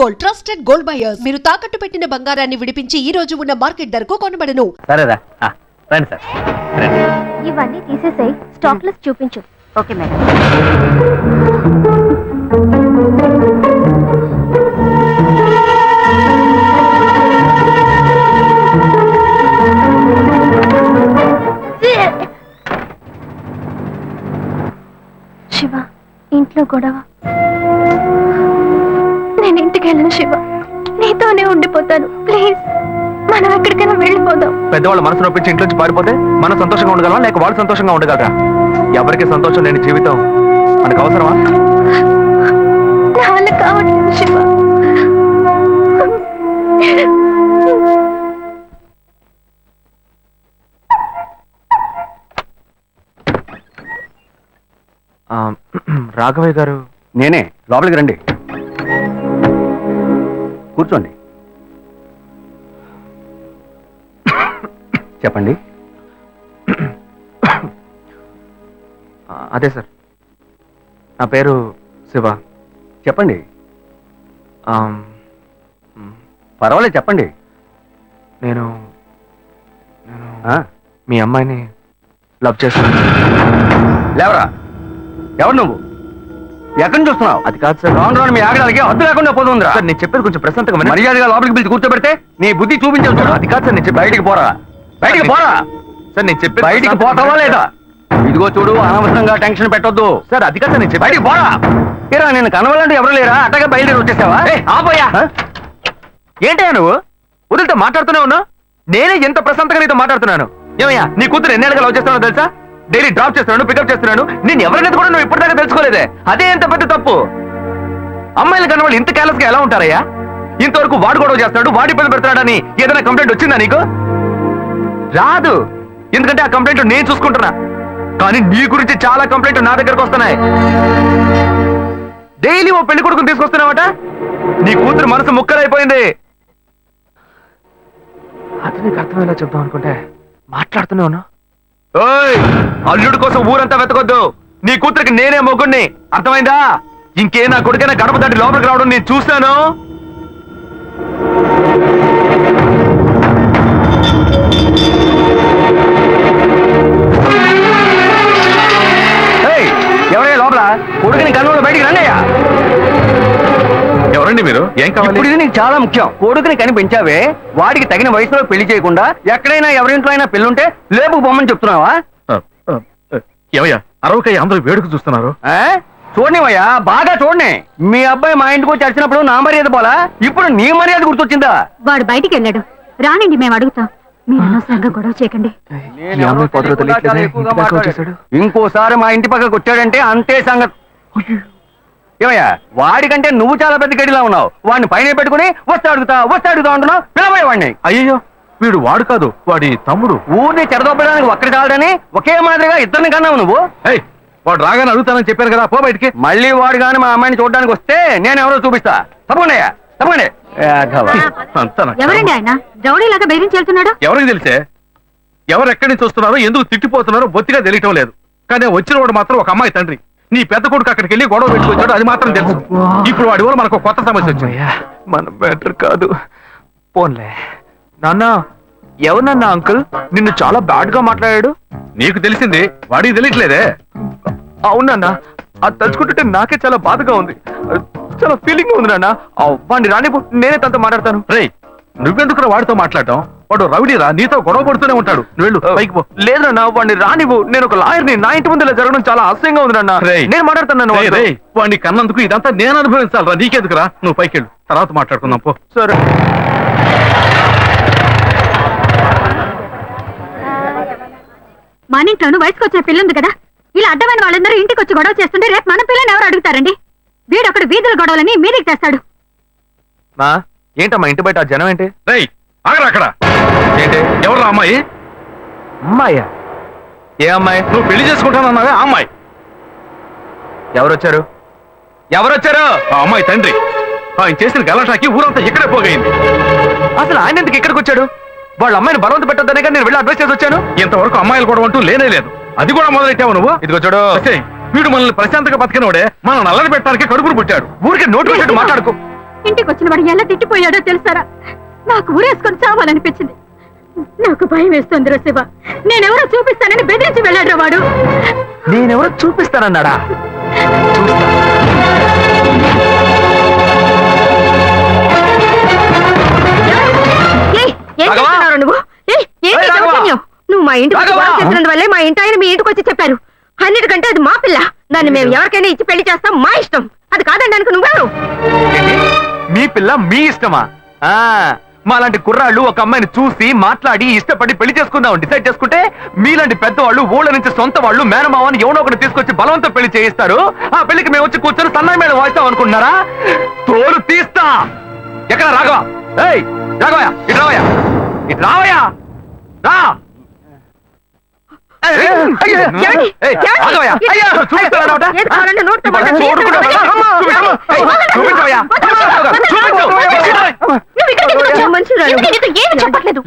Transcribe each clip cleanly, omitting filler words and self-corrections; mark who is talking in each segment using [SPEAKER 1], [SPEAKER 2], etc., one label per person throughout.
[SPEAKER 1] Gold trusted gold buyers. మీరు తాకట్టు పెట్టిన బంగారాన్ని విడిపించి ఈ రోజు ఉన్న మార్కెట్ ధరకు కొనబడను.
[SPEAKER 2] సరేరా రండి సార్ రండి.
[SPEAKER 3] ఇవన్నీ తీసేసాయి, స్టాక్ లిస్ట్ చూపించు. Okay madam. శివ, ఇంట్లో గొడవ. నేను ఇంటికి వెళ్ళను శివ, నీతోనే ఉండిపోతాను. ప్లీజ్ మనం ఎక్కడికైనా వెళ్ళిపోదాం.
[SPEAKER 2] పెద్దవాళ్ళు మనసు నొప్పించి ఇంట్లో నుంచి పారిపోతే మనం సంతోషంగా ఉండగలమా, లేక వాళ్ళు సంతోషంగా ఉండగలరా? ఎవరికి సంతోషం లేని జీవితం మనకు అవసరమా?
[SPEAKER 3] నాన్న కావట్లేదు శివ.
[SPEAKER 2] రాఘవయ్య గారు. నేనే, లోపలికి రండి, కూర్చోండి. చెప్పండి. అదే సార్, నా పేరు శివ. చెప్పండి. పర్వాలేదు చెప్పండి. నేను మీ అమ్మాయిని లవ్ చేస్తాను. లేవరా, ఎవరు నువ్వు? ఎక్కడి చూస్తున్నావు? అది కాదు సార్, రాను రాను మీ ఆగడానికి హద్దు లేకుండా పోతుందిరా. సార్ నేను చెప్పేది కొంచెం ప్రశాంతంగా మర్యాదగా లోపలికి పిలిచి కూర్చోబెడితే నీ బుద్ధి చూపించావు. అది కాదు సార్, నేను బయటికి పోరా, బయటికి పోరా. సార్ నేను చెప్పి బయటికి పోతావా లేదా? ఇదిగో చూడు, అనవసరంగా టెన్షన్ పెట్టొద్దు. సార్ అది కాదు సార్, నేను బయటికి పోరా. ఏరా, నేను కనవాలంటే ఎవరు లేరా? అట్టగా బయలుదేరి వచ్చేసావా? ఆపోయా, ఏంటయ్యా నువ్వు వదిలితో మాట్లాడుతూనే ఉన్నావు? నేనే ఎంత ప్రశాంతంగా నీతో మాట్లాడుతున్నాను. ఏమయ్యా, నీ కూతురు ఎన్నేళ్ళగా లవ్ చేస్తున్నావు తెలుసా? డైలీ డ్రాప్ చేస్తున్నాను, పికప్ చేస్తున్నాను. నేను ఎవరైనా కూడా నువ్వు ఇప్పటిదాకా తెలుసుకోలేదే. అదే ఎంత పెద్ద తప్పు. అమ్మాయిలు కన్నా వాళ్ళు ఇంత కేర్లెస్ గా ఎలా ఉంటారయ్యా? ఇంతవరకు వాడు గొడవ చేస్తున్నాడు, వాడి పని పెడతాడని ఏదైనా కంప్లైంట్ వచ్చిందా నీకు? రాదు, ఎందుకంటే ఆ కంప్లైంట్ నేను చూసుకుంటున్నా. కానీ నీ గురించి చాలా కంప్లైంట్ నా దగ్గరకు వస్తున్నాయి. డైలీ ఓ పెళ్లి కొడుకుని తీసుకొస్తున్నావట. నీ కూతురు మనసు ముక్కలైపోయింది. అతనికి అర్థమయ్యేలా చెప్తాం అనుకుంటే మాట్లాడుతూనే ఉన్నా. అల్లుడి కోసం ఊరంతా వెతకొద్దు. నీ కూతురికి నేనే మొగ్గుణ్ణి, అర్థమైందా? ఇంకే నా కొడుకైనా గడప దాటి లోపలికి రావడం నేను చూస్తాను. ఎవరయ్యా లోపల? కొడుకుని కన్నులో బయటికి రండియ్యా. ఎవరండి మీరు? ఏం కావాలి? ఇప్పుడు ఇది నీకు చాలా ముఖ్యం. కొడుకుని కని పెంచావే, వాడికి తగిన వయసులో పెళ్లి చేయకుండా ఎక్కడైనా ఎవరింట్లో అయినా పెళ్ళుంటే లేపుకు పొమ్మని చెప్తున్నావా?
[SPEAKER 4] ఏమయ్యా అరవకయ్య అందరూ వేడుక చూస్తున్నారు.
[SPEAKER 2] చూడనివయ్యా, బాగా చూడని. మీ అబ్బాయి మా ఇంటికి వచ్చి వచ్చినప్పుడు నా మర్యాద పోలా, ఇప్పుడు నీ మర్యాద గుర్తొచ్చిందా?
[SPEAKER 3] వాడు బయటికి వెళ్ళాడు, రానండి మేము అడుగుతాం. మీరు అనవసరంగా గొడవ చేయకండి.
[SPEAKER 2] ఇంకోసారి మా ఇంటి పక్కకు వచ్చాడంటే అంతే సంగతి. ఏమయ్యా, వాడికంటే నువ్వు చాలా పెద్ద గడిలా ఉన్నావు. వాడిని పైన పెట్టుకుని వస్తా అడుగుతా అంటున్నావు. పిలవయ్య వాడిని.
[SPEAKER 4] అయ్యో, వీడు వాడు కాదు, వాడి తమ్ముడు.
[SPEAKER 2] ఊరిని చెడదొప్పడానికి ఒక్కడి చాలని ఒకే మాదిరిగా ఇద్దరిని కన్నావు నువ్వు.
[SPEAKER 4] వాడు రాగానే అడుగుతానని చెప్పాను కదా, పో బయటికి.
[SPEAKER 2] మళ్ళీ వాడు గాని మా అమ్మాయిని చూడడానికి వస్తే నేను ఎవరో చూపిస్తా. తప్పకుండా తప్పకుండా.
[SPEAKER 3] ఎవరండి ఆయన? రౌడీలాగా బెదిరించి వెళ్తున్నాడు.
[SPEAKER 4] ఎవరికి తెలిసే? ఎవరు ఎక్కడి నుంచి వస్తున్నారో, ఎందుకు తిట్టిపోతున్నారో బొత్తిగా తెలియటం లేదు. కానీ వచ్చిన వాడు మాత్రం ఒక అమ్మాయి తండ్రి. నీ పెద్ద కొడుకు అక్కడికి వెళ్ళి గొడవ పెట్టుకొచ్చాడు, అది మాత్రం తెలుసు. ఇప్పుడు వాడి వల్ల మనకు కొత్త సమస్య వచ్చింది.
[SPEAKER 2] మన బెటర్ కాదు, పోన్లే. నాన్న, ఎవరన్నా అంకుల్ నిన్ను చాలా బ్యాడ్ గా మాట్లాడాడు?
[SPEAKER 4] నీకు తెలిసింది, వాడికి తెలియట్లేదే.
[SPEAKER 2] అవునన్నా, అది తలుచుకుంటుంటే నాకే చాలా బాధగా ఉంది, చాలా ఫీలింగ్ ఉంది నాన్న. వాడిని రానిపో, నేనే తనతో మాట్లాడతాను.
[SPEAKER 4] రేయ్, నువ్వెందుకు వాడితో మాట్లాడటం? వాడు రౌడీరా, నీతో గొడవ పడుతూనే ఉంటాడు. నువ్వు వెళ్ళు, పైకి పో.
[SPEAKER 2] లేదు నాన్న, వాడిని రానివ్వు. నేను ఒక లాయర్ని, నా ఇంటి ముందు ఇలా జరగడం చాలా అసహ్యంగా ఉంది నాన్న. నేను మాట్లాడతాను.
[SPEAKER 4] వాడిని కన్నందుకు ఇదంతా నేను అనుభవించాలరా, నీకెందుకురా? నువ్వు పైకి వెళ్ళు, తర్వాత మాట్లాడుకుందాం పో.
[SPEAKER 2] సరే.
[SPEAKER 3] మన ఇంట్లోనూ వయసుకు వచ్చిన పిల్లుంది కదా, ఇలా అడ్డమైన వాళ్ళందరూ ఇంటికి వచ్చి గొడవ చేస్తుంటే రేపు మన పిల్లని ఎవరు అడుగుతారండి? వీడొకడు వీధుల గొడవలని మీదికి తెస్తాడు.
[SPEAKER 2] మా ఏంటమ్మా ఇంటి బయట జనం ఏంటి?
[SPEAKER 4] రేయ్, ఆగరా అక్కడ. ఏంటి, ఎవరు అమ్మాయి?
[SPEAKER 2] అమ్మాయ్యా? ఏ అమ్మాయి?
[SPEAKER 4] నువ్వు పెళ్లి చేసుకుంటానన్నావే ఆ అమ్మాయి.
[SPEAKER 2] ఎవరొచ్చారు?
[SPEAKER 4] ఆ అమ్మాయి తండ్రి. ఆయన చేసిన గలాటాకి ఊరంతా ఇక్కడే పోగైంది.
[SPEAKER 2] అసలు ఆయన ఎందుకు ఇక్కడికి వచ్చాడు? వాళ్ళ అమ్మాయిని బలవంత పెట్టొద్దనే నేను వెళ్ళి అడ్వైస్ చేసి వచ్చాను.
[SPEAKER 4] ఇంతవరకు అమ్మాయిలు కూడా అంటూ లేనే లేదు. అది కూడా మొదలెట్టావు నువ్వు.
[SPEAKER 2] ఇదిగో చూడు,
[SPEAKER 4] వీడు మనల్ని ప్రశాంతంగా బతికినోడే మన నల్లని పెట్టడానికి కడుపును పుట్టాడు.
[SPEAKER 2] ఊరికి నోటు పెట్టు మాట్లాడుకో.
[SPEAKER 3] ఇంటికి వచ్చిన వాడు ఎలా తిట్టిపోయాడో తెలుసారా? నాకు ఊరేసుకొని చావాలనిపించింది. నాకు భయం వేస్తుంది శివ. నేనెవరో చూపిస్తానని బెదిరించి వెళ్ళాడు వాడు.
[SPEAKER 2] నేనెవరో చూపిస్తానన్నాడా?
[SPEAKER 3] ఏం చేస్తున్నారు నువ్వు? ఏంటి దౌర్జన్యం? నువ్వు మా ఇంటికి వచ్చి గొడవ చేసినందువల్లే మా ఇంటి ఆయన మీ ఇంటికి వచ్చి చెప్పారు. అన్నిటికంటే అది మా పిల్ల. దాన్ని మేము ఎవరికైనా ఇచ్చి పెళ్లి చేస్తాం, మా ఇష్టం. అది కాదనడానికి నువ్వెవరు?
[SPEAKER 2] మీ పిల్ల మీ ఇష్టమా? మాలాంటి కుర్రాళ్ళు ఒక అమ్మాయిని చూసి మాట్లాడి ఇష్టపడి పెళ్లి చేసుకుందాం డిసైడ్ చేసుకుంటే, మీలాంటి పెద్దవాళ్ళు ఊళ్ళ నుంచి సొంత వాళ్ళు మేనమావని ఎవనో ఒకటి తీసుకొచ్చి బలవంతం పెళ్లి చేయిస్తారు. ఆ పెళ్లికి మేము వచ్చి కూర్చొని సన్నాయి మేళ వాయిస్తాం అనుకుంటున్నారా? తోలు తీస్తా. ఎక్కడ రాఘవ? ఏయ్ రాఘవయ్య, ఇటు రావయ్యా, ఇటు రావయ్యా, రా.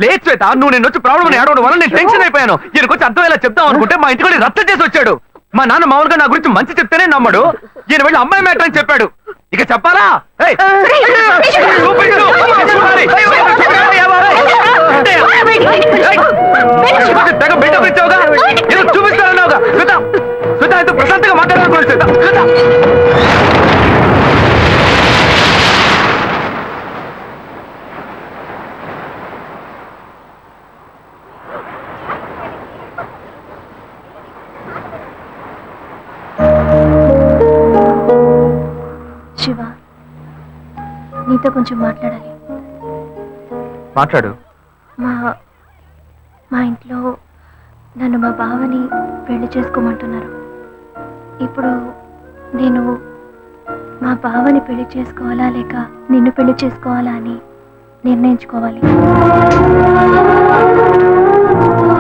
[SPEAKER 2] లేదు శ్వేత, నువ్వు నేను వచ్చి ప్రాబ్లం అని ఏడవడం వల్ల నేను టెన్షన్ అయిపోయాను. ఈయనకు వచ్చి అర్థమయ్యేలా చెప్తాం అనుకుంటే మా ఇంటికి రద్దు చేసి వచ్చాడు. మా నాన్న మామూలుగా నా గురించి మంచి చెప్తేనే నమ్మడు. ఈయన వెళ్ళి అమ్మాయి మ్యాటర్ అని చెప్పాడు. ఇక చెప్పాలా? తెగ బిల్డప్ ఇచ్చావుగా, ఏదో చూపిస్తానన్నావుగా. శ్వేత, శ్వేత అయితే ప్రశాంతంగా మాట్లాడాలనుకోండి. శ్వేత, శ్వేత
[SPEAKER 3] శివ, నీతో కొంచెం మాట్లాడాలి.
[SPEAKER 2] మాట్లాడు.
[SPEAKER 3] మా ఇంట్లో నన్ను మా బావని పెళ్లి చేసుకోమంటున్నారు. ఇప్పుడు నేను మా బావని పెళ్లి చేసుకోవాలా లేక నిన్ను పెళ్లి చేసుకోవాలా అని నిర్ణయించుకోవాలి.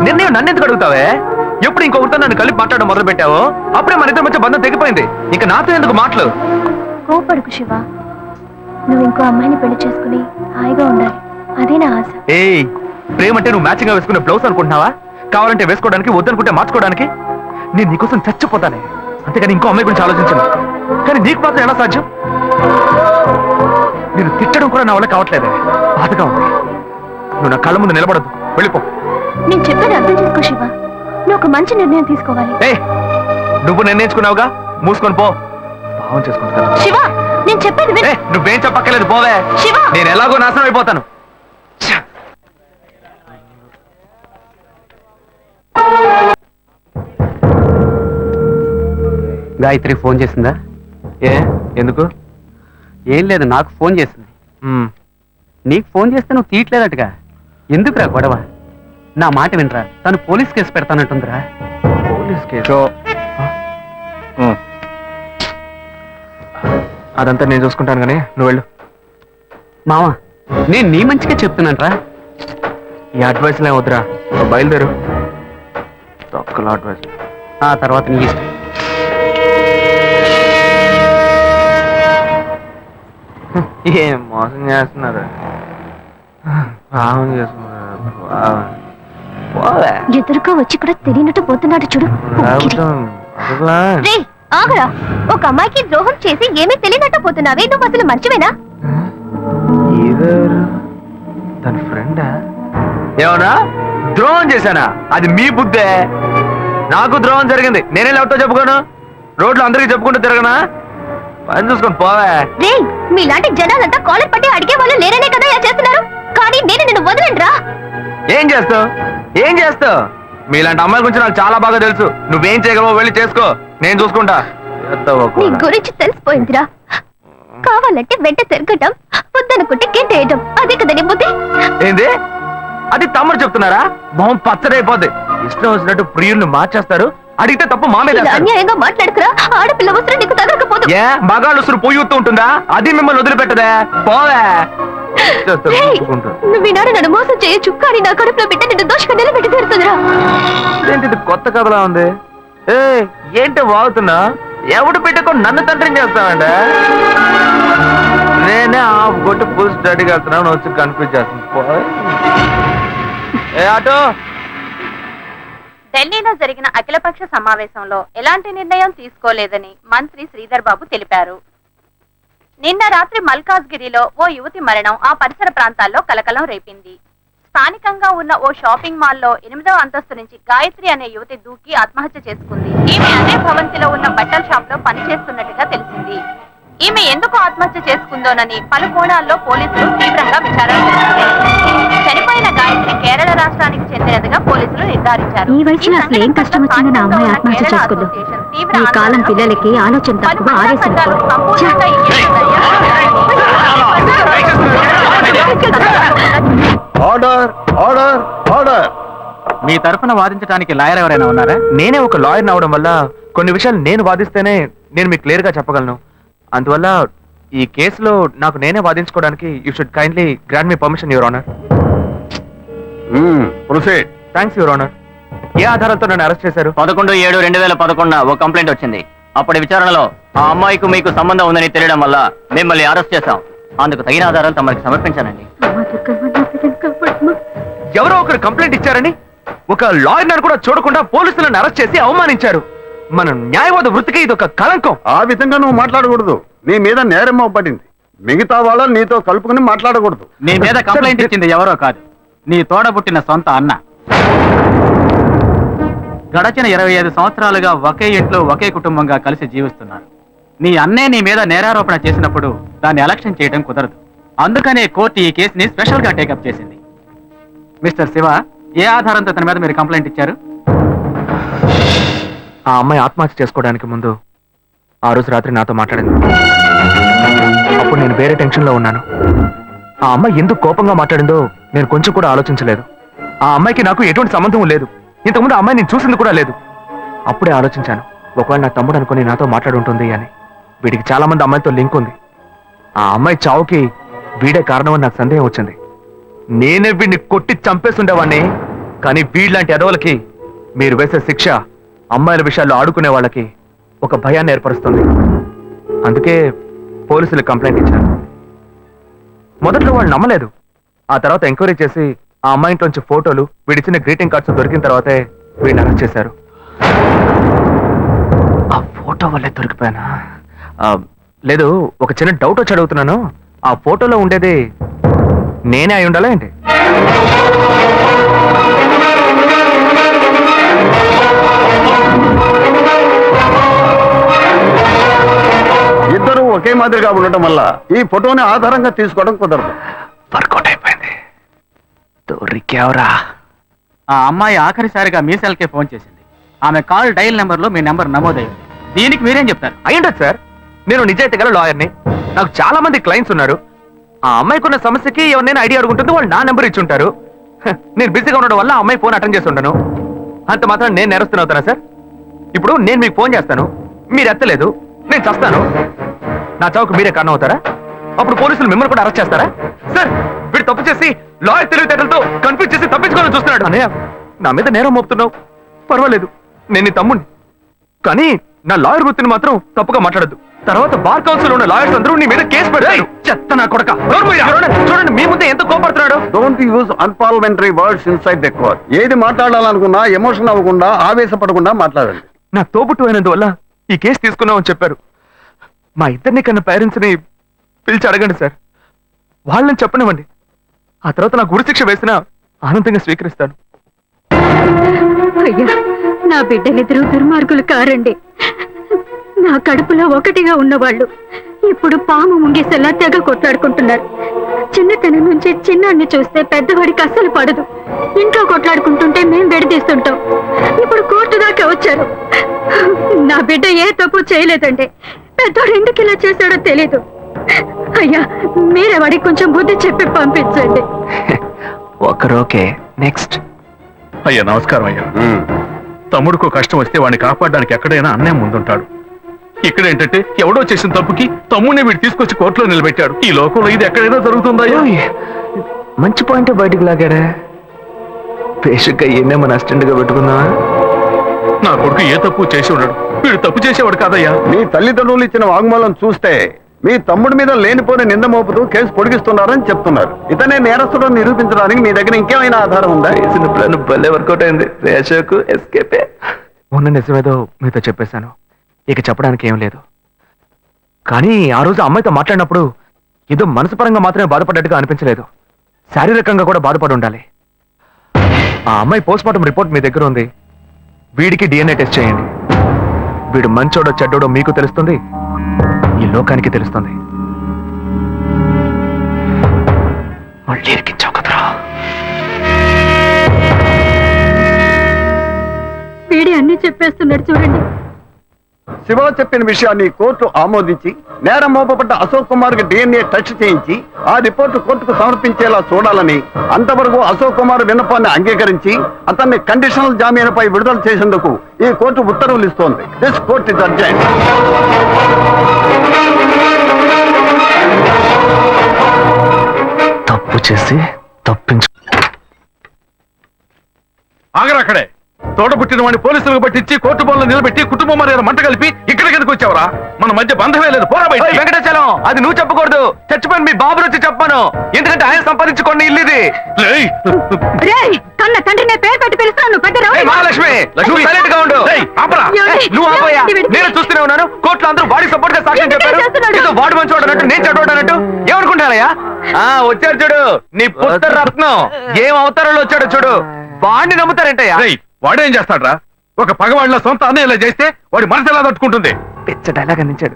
[SPEAKER 2] నిర్ణయం నన్ను ఎందుకు అడుగుతావే? ఎప్పుడు ఇంకొకరితో నన్ను కలిపి మాట్లాడడం మొదలు పెట్టావో అప్పుడే మన ఇద్దరి మధ్య బంధం తెగిపోయింది. ఇంకా నాతో ఎందుకు మాటలు?
[SPEAKER 3] కోపడుకు శివ. నువ్వు ఇంకో అమ్మాయిని పెళ్లి చేసుకుని హాయిగా ఉండాలి, అదే నా ఆశ.
[SPEAKER 2] ఏయ్, ప్రేమ అంటే నువ్వు మ్యాచింగ్ గా వేసుకునే బ్లౌజ్ అనుకుంటున్నావా? కావాలంటే వేసుకోవడానికి, వద్దనుకుంటే మార్చుకోవడానికి. నేను నీకోసం చచ్చిపోతానే, అంతేగాని ఇంకో అమ్మాయి గురించి ఆలోచించను. కానీ నీకు మాత్రం ఎలా సాధ్యం? నేను తిట్టడం కూడా నా వల్ల కావట్లేదే, బాధగా ఉంది. నువ్వు నా కళ్ళ ముందు నిలబడద్దు, వెళ్ళిపో.
[SPEAKER 3] నేను చెప్పేది అర్థం చేసుకో శివ. నువ్వు ఒక మంచి నిర్ణయం తీసుకోవాలి.
[SPEAKER 2] నువ్వు నిర్ణయించుకున్నావుగా, మూసుకొని పో. భావం చేసుకుంటా
[SPEAKER 3] శివ, నేను చెప్పేది విను.
[SPEAKER 2] నువ్వేం చెప్పక్కర్లేదు, పోవే.
[SPEAKER 3] శివ,
[SPEAKER 2] నేను ఎలాగో నాశనం అయిపోతాను.
[SPEAKER 5] గాయత్రి ఫోన్ చేసిందా?
[SPEAKER 2] ఎందుకు?
[SPEAKER 5] ఏం లేదు, నాకు ఫోన్ చేసింది. నీకు ఫోన్ చేస్తే నువ్వు తీయట్లేదటగా. ఎందుకురా గొడవ? నా మాట వినరా, తను పోలీస్ కేసు పెడతానంటుందిరా.
[SPEAKER 2] Police case? అదంతా నేను చూసుకుంటాను కానీ నువ్వు వెళ్ళు.
[SPEAKER 5] మావా, నేను నీ మంచిగా చెప్తున్నానరా.
[SPEAKER 2] ఈ అడ్వైస్లే వద్దురా, బయలుదేరు. తొక్కల అడ్వైస్.
[SPEAKER 5] ఆ తర్వాత నీ ఇష్టం.
[SPEAKER 2] ఏం మోసం చేస్తున్నారు, భావం చేస్తున్నారు.
[SPEAKER 3] ఎదురుగా వచ్చి కూడా తెలియనట్టు పోతున్నాడు చూడు. ఆగరా, ఒక అమ్మాయికి ద్రోహం చేసి ఏమీ తెలియనట్టు పోతున్నావే, నువ్వు అసలు మంచివేనా?
[SPEAKER 2] తన ఫ్రెండా? ఏమన్నా ద్రోహం చేశానా? అది మీ బుద్ధే. నాకు ద్రోహం జరిగింది, నేనే ఎవరితో చెప్పుకోను? రోడ్లు అందరికీ చెప్పుకుంటూ తిరగనా? పని చూసుకొని పోవే.
[SPEAKER 3] మీలాంటి జనాలంతా కాలర్ పట్టి అడిగే వాళ్ళు లేరనే కదా ఇలా చేస్తున్నారు. కానీ నేను నిన్ను వదలండ్రా.
[SPEAKER 2] ఏం చేస్తావు? ఏం చేస్తావు? మీలాంటి అమ్మాయిల గురించి నాకు చాలా బాగా తెలుసు. నువ్వేం చేయగలవో వెళ్ళి చేసుకో, నేను చూసుకుంటా.
[SPEAKER 3] నీ గురించి తెలిసిపోయిందిరా. కావాలంటే వెంట తిరగటం, వద్దనుకుంటే గెంటేయటం, అదే కదా నీ బుద్ధి.
[SPEAKER 2] ఏంది? అది తమ్ముడు చెప్తున్నారా? మొహం పచ్చడైపోద్ది. ఇష్టం వచ్చినట్టు ప్రియుల్ని మార్చేస్తారు. అడిగితే తప్పు మా మీద.
[SPEAKER 3] అన్యాయంగా మాట్లాడుకురా. ఆడపిల్ల వస్త్రం నీకు తగలకపోదు.
[SPEAKER 2] ఏ మగాళ్ళు ఉసురు పొయ్యి ఉంటుందా? అది మిమ్మల్ని వదిలిపెట్టదే. పోవే.
[SPEAKER 3] నువ్వు ఈనాడు నన్ను మోసం చేయొచ్చు, కానీ నా కడుపులో బిడ్డ నిన్ను దోషంగా నిలబెట్టి తీరుతుందిరా.
[SPEAKER 2] ఏంటి కొత్త కథలా ఉంది? ఏంటి వాగుతున్నా? ఎవడు పెట్టుకొని నన్ను తండ్రిని చేస్తావంటే? నేనే ఆఫ్ కొట్టి ఫుల్ స్టడీకి వెళ్తున్నాను, వచ్చి కన్ఫ్యూజ్ చేస్తాను. ఆటో.
[SPEAKER 6] ఢిల్లీలో జరిగిన అఖిలపక్ష సమావేశంలో ఎలాంటి నిర్ణయం తీసుకోలేదని మంత్రి శ్రీధర్ బాబు తెలిపారు. నిన్న రాత్రి మల్కాజ్గిరిలో ఓ యువతి మరణం ఆ పరిసర ప్రాంతాల్లో కలకలం రేపింది. స్థానికంగా ఉన్న ఓ షాపింగ్ మాల్లో 8వ అంతస్తు నుంచి గాయత్రి అనే యువతి దూకి ఆత్మహత్య చేసుకుంది. ఈమె అదే భవంతిలో ఉన్న బట్టల షాప్ లో పనిచేస్తున్నట్టుగా తెలిసింది. ఈమె ఎందుకు ఆత్మహత్య చేసుకుందోనని పలు కోణాల్లో పోలీసులు తీవ్రంగా విచారణ చేస్తున్నారు. చనిపోయిన గాయత్రి కేరళ రాష్ట్రానికి చెందినదిగా పోలీసులు నిర్ధారించారు.
[SPEAKER 3] ఈ వయసులో అసలు ఏం కష్టం వచ్చింది నా అమ్మాయి ఆత్మహత్య చేసుకుందో? ఈ కాలం పిల్లలకి ఆలోచన తక్కువ, ఆవేశం ఎక్కువ.
[SPEAKER 2] Order order order.
[SPEAKER 5] మీ తరఫున వాదించడానికి లాయర్ ఎవరైనా ఉన్నారా?
[SPEAKER 2] నేనే ఒక లాయర్ అవడం వల్ల కొన్ని విషయాలు నేను వాదిస్తేనే నేను మీకు క్లియర్ గా చెప్పగలను. అందువల్ల ఈ కేసులో నాకు నేనే వాదించుకోవడానికి you should kindly grant me permission, your honour. Proceed. Thanks your honour. ఏ ఆధారంతో నన్ను అరెస్ట్ చేశారు?
[SPEAKER 7] 11/7/2011 ఓ కంప్లైంట్ వచ్చింది. అప్పటి విచారణలో ఆ అమ్మాయికి మీకు సంబంధం ఉందని తెలియడం వల్ల మిమ్మల్ని అరెస్ట్ చేశాం. అందుకు తగిన ఆధారాలు తమకి సమర్పించానండి.
[SPEAKER 2] ఎవరో ఒకరు కంప్లైంట్ ఇచ్చారని ఒక లాయర్ కూడా చూడకుండా పోలీసులను అరెస్ట్ చేసి అవమానించారు. మన న్యాయవాద వృత్తికి ఇది ఒక కళంకం.
[SPEAKER 8] ఆ విధంగా నువ్వు మాట్లాడకూడదు. నీ మీద నేరం పడింది. మిగతా వాళ్ళని నీతో కలుపుకుని మాట్లాడకూడదు.
[SPEAKER 5] నీ మీద కంప్లైంట్ ఇచ్చింది ఎవరో కాదు, నీ తోడబుట్టిన సొంత అన్న. గడచిన 25 సంవత్సరాలుగా ఒకే ఇంట్లో ఒకే కుటుంబంగా కలిసి జీవిస్తున్నారు. నీ అన్నే నీ మీద నేరారోపణ చేసినప్పుడు దాన్ని ఎలక్షన్ చేయడం కుదరదు. అందుకనే కోర్టు ఈ కేసుని స్పెషల్ గా టేకప్ చేసింది. మిస్టర్ శివ, ఏ ఆధారంతో తన మీద మీరు కంప్లైంట్ ఇచ్చారు?
[SPEAKER 2] ఆ అమ్మాయి ఆత్మహత్య చేసుకోవడానికి ముందు ఆ రోజు రాత్రి నాతో మాట్లాడింది. అప్పుడు నేను వేరే టెన్షన్ లో ఉన్నాను. ఆ అమ్మాయి ఎందుకు కోపంగా మాట్లాడిందో నేను కొంచెం కూడా ఆలోచించలేదు. ఆ అమ్మాయికి నాకు ఎటువంటి సంబంధం లేదు. ఇంతకుముందు ఆ అమ్మాయి నేను చూసింది కూడా లేదు. అప్పుడే ఆలోచించాను, ఒకవేళ నా తమ్ముడు అనుకుని నాతో మాట్లాడి ఉంటుంది అని. వీడికి చాలా మంది అమ్మాయితో లింక్ ఉంది. ఆ అమ్మాయి చావుకి వీడే కారణమని నాకు సందేహం వచ్చింది. నేనే వీడిని కొట్టి చంపేస్తుండేవాడిని. కానీ వీళ్ళంటి ఎదవలకి మీరు వేసే శిక్ష అమ్మాయిల విషయాల్లో ఆడుకునే వాళ్ళకి ఒక భయాన్ని ఏర్పరుస్తుంది. అందుకే పోలీసులు కంప్లైంట్ ఇచ్చారు. మొదట్లో వాళ్ళు నమ్మలేదు. ఆ తర్వాత ఎంక్వైరీ చేసి ఆ అమ్మాయి ఇంట్లోంచి ఫోటోలు, వీడిచ్చిన గ్రీటింగ్ కార్డ్స్ దొరికిన తర్వాతే వీడిని అరెస్ట్ చేశారు. ఆ ఫోటో వల్లే దొరికిపోయానా? లేదు, ఒక చిన్న డౌట్ వచ్చి అడుగుతున్నాను. ఆ ఫోటోలో ఉండేది నేనే అయి ఉండాలా ఏంటి?
[SPEAKER 8] ఇద్దరు ఒకే మాదిరిగా ఉండటం వల్ల ఈ ఫోటోని ఆధారంగా తీసుకోవడం కుదరదు.
[SPEAKER 2] వర్కౌట్ అయిపోయింది. దొరికావురా.
[SPEAKER 5] ఆ అమ్మాయి ఆఖరిసారిగా మీ సెల్కే ఫోన్ చేసింది. ఆమె కాల్ డైల్ నెంబర్ లో మీ నెంబర్ నమోదైంది. దీనికి మీరేం చెప్తారు?
[SPEAKER 2] అయ్యుండదు సార్. నేను నిజాయితీ గల లాయర్ని. నాకు చాలా మంది క్లయింట్స్ ఉన్నారు. ఆ అమ్మాయికి ఉన్న సమస్యకి ఎవరినైనా ఐడియా అడుగుంటుంది, వాళ్ళు నా నెంబర్ ఇచ్చి ఉంటారు. నేను బిజీగా ఉండడం వల్ల ఆ అమ్మాయి ఫోన్ అటెండ్ చేసి ఉంటాను. అంత మాత్రం నేను నేరస్తున్నా సార్? ఇప్పుడు నేను మీకు ఫోన్ చేస్తాను, మీరు ఎత్తలేదు, నేను చస్తాను. నా చావుకు మీరే కారణం అవుతారా? అప్పుడు పోలీసులు మిమ్మల్ని కూడా అరెస్ట్ చేస్తారా? సార్, వీడు తప్పు చేసి లాయర్ తెలివితేటలతో కన్ఫ్యూజ్ చేసి తప్పించుకోవాలని చూస్తున్నాడు. అన్నయ్య, నా మీద నేరం మోపుతున్నావు, పర్వాలేదు, నేను నీ తమ్ముడిని. కానీ నా లాయర్ వృత్తిని మాత్రం తప్పుగా మాట్లాడద్దు. తర్వాత బార్ కౌన్సిల్ ఉన్న లాయర్స్ అందరూ నీ మీద కేసు పెడతారు. చెత్త నా కొడక. చూడండి, మీ ముందే ఎంత కోపడుతున్నాడు.
[SPEAKER 8] Don't use unparliamentary words inside the court. ఏది మాట్లాడాలనుకున్నా ఎమోషన్ అవ్వకుండా, ఆవేశపడకుండా మాట్లాడండి.
[SPEAKER 2] నా తోబుట్టు అయినందువల్ల ఈ కేసు తీసుకున్నామని చెప్పారు. మా ఇద్దరిని కన్నా పేరెంట్స్ ని పిలిచి అడగండి సార్. వాళ్ళని చెప్పనివ్వండి. ఆ తర్వాత నాకు ఉరిశిక్ష వేసినా ఆనందంగా స్వీకరిస్తాను.
[SPEAKER 3] అయ్యా, నా బిడ్డలిద్దరూ దుర్మార్గులు కారండి. నా కడుపులో ఒకటిగా ఉన్నవాళ్ళు ఇప్పుడు పాము ముంగేసేలా తెగ కొట్లాడుకుంటున్నారు. చిన్నతనం నుంచి చిన్నాన్ని చూస్తే పెద్దవాడికి అస్సలు పడదు. ఇంట్లో కొట్లాడుకుంటుంటే మేం విడదీస్తుంటాం. ఇప్పుడు కోర్టు దాకా వచ్చారు. నా బిడ్డ ఏ తప్పు చేయలేదండి. పెద్దోడు ఎందుకు ఇలా చేశాడో తెలీదు. అయ్యా, మీరే వాడికి కొంచెం బుద్ధి చెప్పి పంపించండి.
[SPEAKER 2] ఒకరోకే. నెక్స్ట్.
[SPEAKER 4] అయ్యా నమస్కారం. అయ్యా, తమ్ముడికి కష్టం వస్తే వాడిని కాపాడడానికి ఎక్కడైనా అన్నయ్య ముందుంటాడు. ఇక్కడ ఏంటంటే ఎవడో చేసిన తప్పుకి తమ్ముడిని వీడు తీసుకొచ్చి కోర్టులో నిలబెట్టాడు. ఈ లోకంలో ఇది ఎక్కడైనా జరుగుతుందా?
[SPEAKER 2] మంచి పాయింట్ బయటికి లాగాడే. పేషక్గా ఈయనే మన అసిస్టెంట్ గా పెట్టుకుందా?
[SPEAKER 4] నా కొడుకు ఏ తప్పు చేసి ఉన్నాడు, వీడు తప్పు చేసేవాడు కాదయ్యా.
[SPEAKER 8] మీ తల్లిదండ్రులు ఇచ్చిన వాంగ్మూలం చూస్తే మీ తమ్ముడి మీద లేనిపోని నింద మోపుతూ కేసు పొడిగిస్తున్నారని చెప్తున్నారు. ఇతనే నేరస్తుడు నిరూపించడానికి మీ దగ్గర ఇంకేమైనా ఆధారం ఉందా?
[SPEAKER 2] వేసిన ప్లాన్ భలే వర్కౌట్ అయింది. రేషకు ఎస్కేపే. ఉన్న నిజమేదో మీతో చెప్పేశాను. ఇక చెప్పడానికి ఏం లేదు. కానీ ఆ రోజు అమ్మాయితో మాట్లాడినప్పుడు ఏదో మనసుపరంగా మాత్రమే బాధపడ్డట్టుగా అనిపించలేదు, శారీరకంగా కూడా బాధపడి ఉండాలి. ఆ అమ్మాయి పోస్ట్మార్టం రిపోర్ట్ మీ దగ్గర ఉంది. వీడికి డిఎన్ఏ టెస్ట్ చేయండి. వీడు మంచోడో చెడ్డోడో మీకు తెలుస్తుంది, ఈ లోకానికి తెలుస్తుంది. మళ్ళీ ఇరికించావు కదరా.
[SPEAKER 3] వీడి అన్ని చెప్పేస్తున్నాడు చూడండి.
[SPEAKER 8] శివ చెప్పిన విషయాన్ని కోర్టు ఆమోదించి నేరం మోపబడ్డ అశోక్ కుమార్ కి డిఎన్ఏ టెస్ట్ చేయించి ఆ రిపోర్టు కోర్టుకు సమర్పించేలా చూడాలని, అంతవరకు అశోక్ కుమార్ విన్నపాన్ని అంగీకరించి అతన్ని కండిషనల్ జామీనుపై విడుదల చేసేందుకు ఈ కోర్టు ఉత్తర్వులు ఇస్తోంది. This court is urgent.
[SPEAKER 2] తప్పు చేసి తప్పించు.
[SPEAKER 4] ఆగరాక్కడే తోట పుట్టిన వాడిని పోలీసులకు పట్టించి కోర్టు బోన్లో నిలబెట్టి కుటుంబం మరి మంట కలిపి ఇక్కడ కిందకు వచ్చావరా? మన మధ్య బంధమే లేదు, పోరా బయట.
[SPEAKER 2] వెంకటాచలం, అది నువ్వు చెప్పకూడదు, చచ్చిపోయిన మీ బాబుని వచ్చి చెప్పాను. ఎందుకంటే ఆయన సంపాదించుకోండి ఇల్లు ఇది.
[SPEAKER 3] కన్న తండ్రినే పేరు పెట్టి పిలుస్తాను.
[SPEAKER 2] మహాలక్ష్మి, నువ్వు సైలెంట్ గా ఉండు.
[SPEAKER 4] ఆపరా.
[SPEAKER 2] నువ్వు ఆపోయా, నేను చూస్తూనే ఉన్నాను. కోర్టులో అందరూ వాడికి సపోర్ట్ గా సాక్ష్యం చెప్పారు. ఏదో వాడు మంచి అన్నట్టు నేను చెడ్డోడు అన్నట్టు ఏమనుకుంటారయ్యా? వచ్చాడు చూడు నీ పుత్ర రత్నం, ఏం అవతారంలో వచ్చాడు చూడు. వాడిని నమ్ముతారంటయ్యా?
[SPEAKER 4] వాడేం చేస్తాడ్రా? ఒక పగవాడిలో సొంత అన్నయ్య ఇలా చేస్తే వాడి మనసు ఎలా తట్టుకుంటుంది?
[SPEAKER 2] పిచ్చ డైలాగ్ అందించాడు.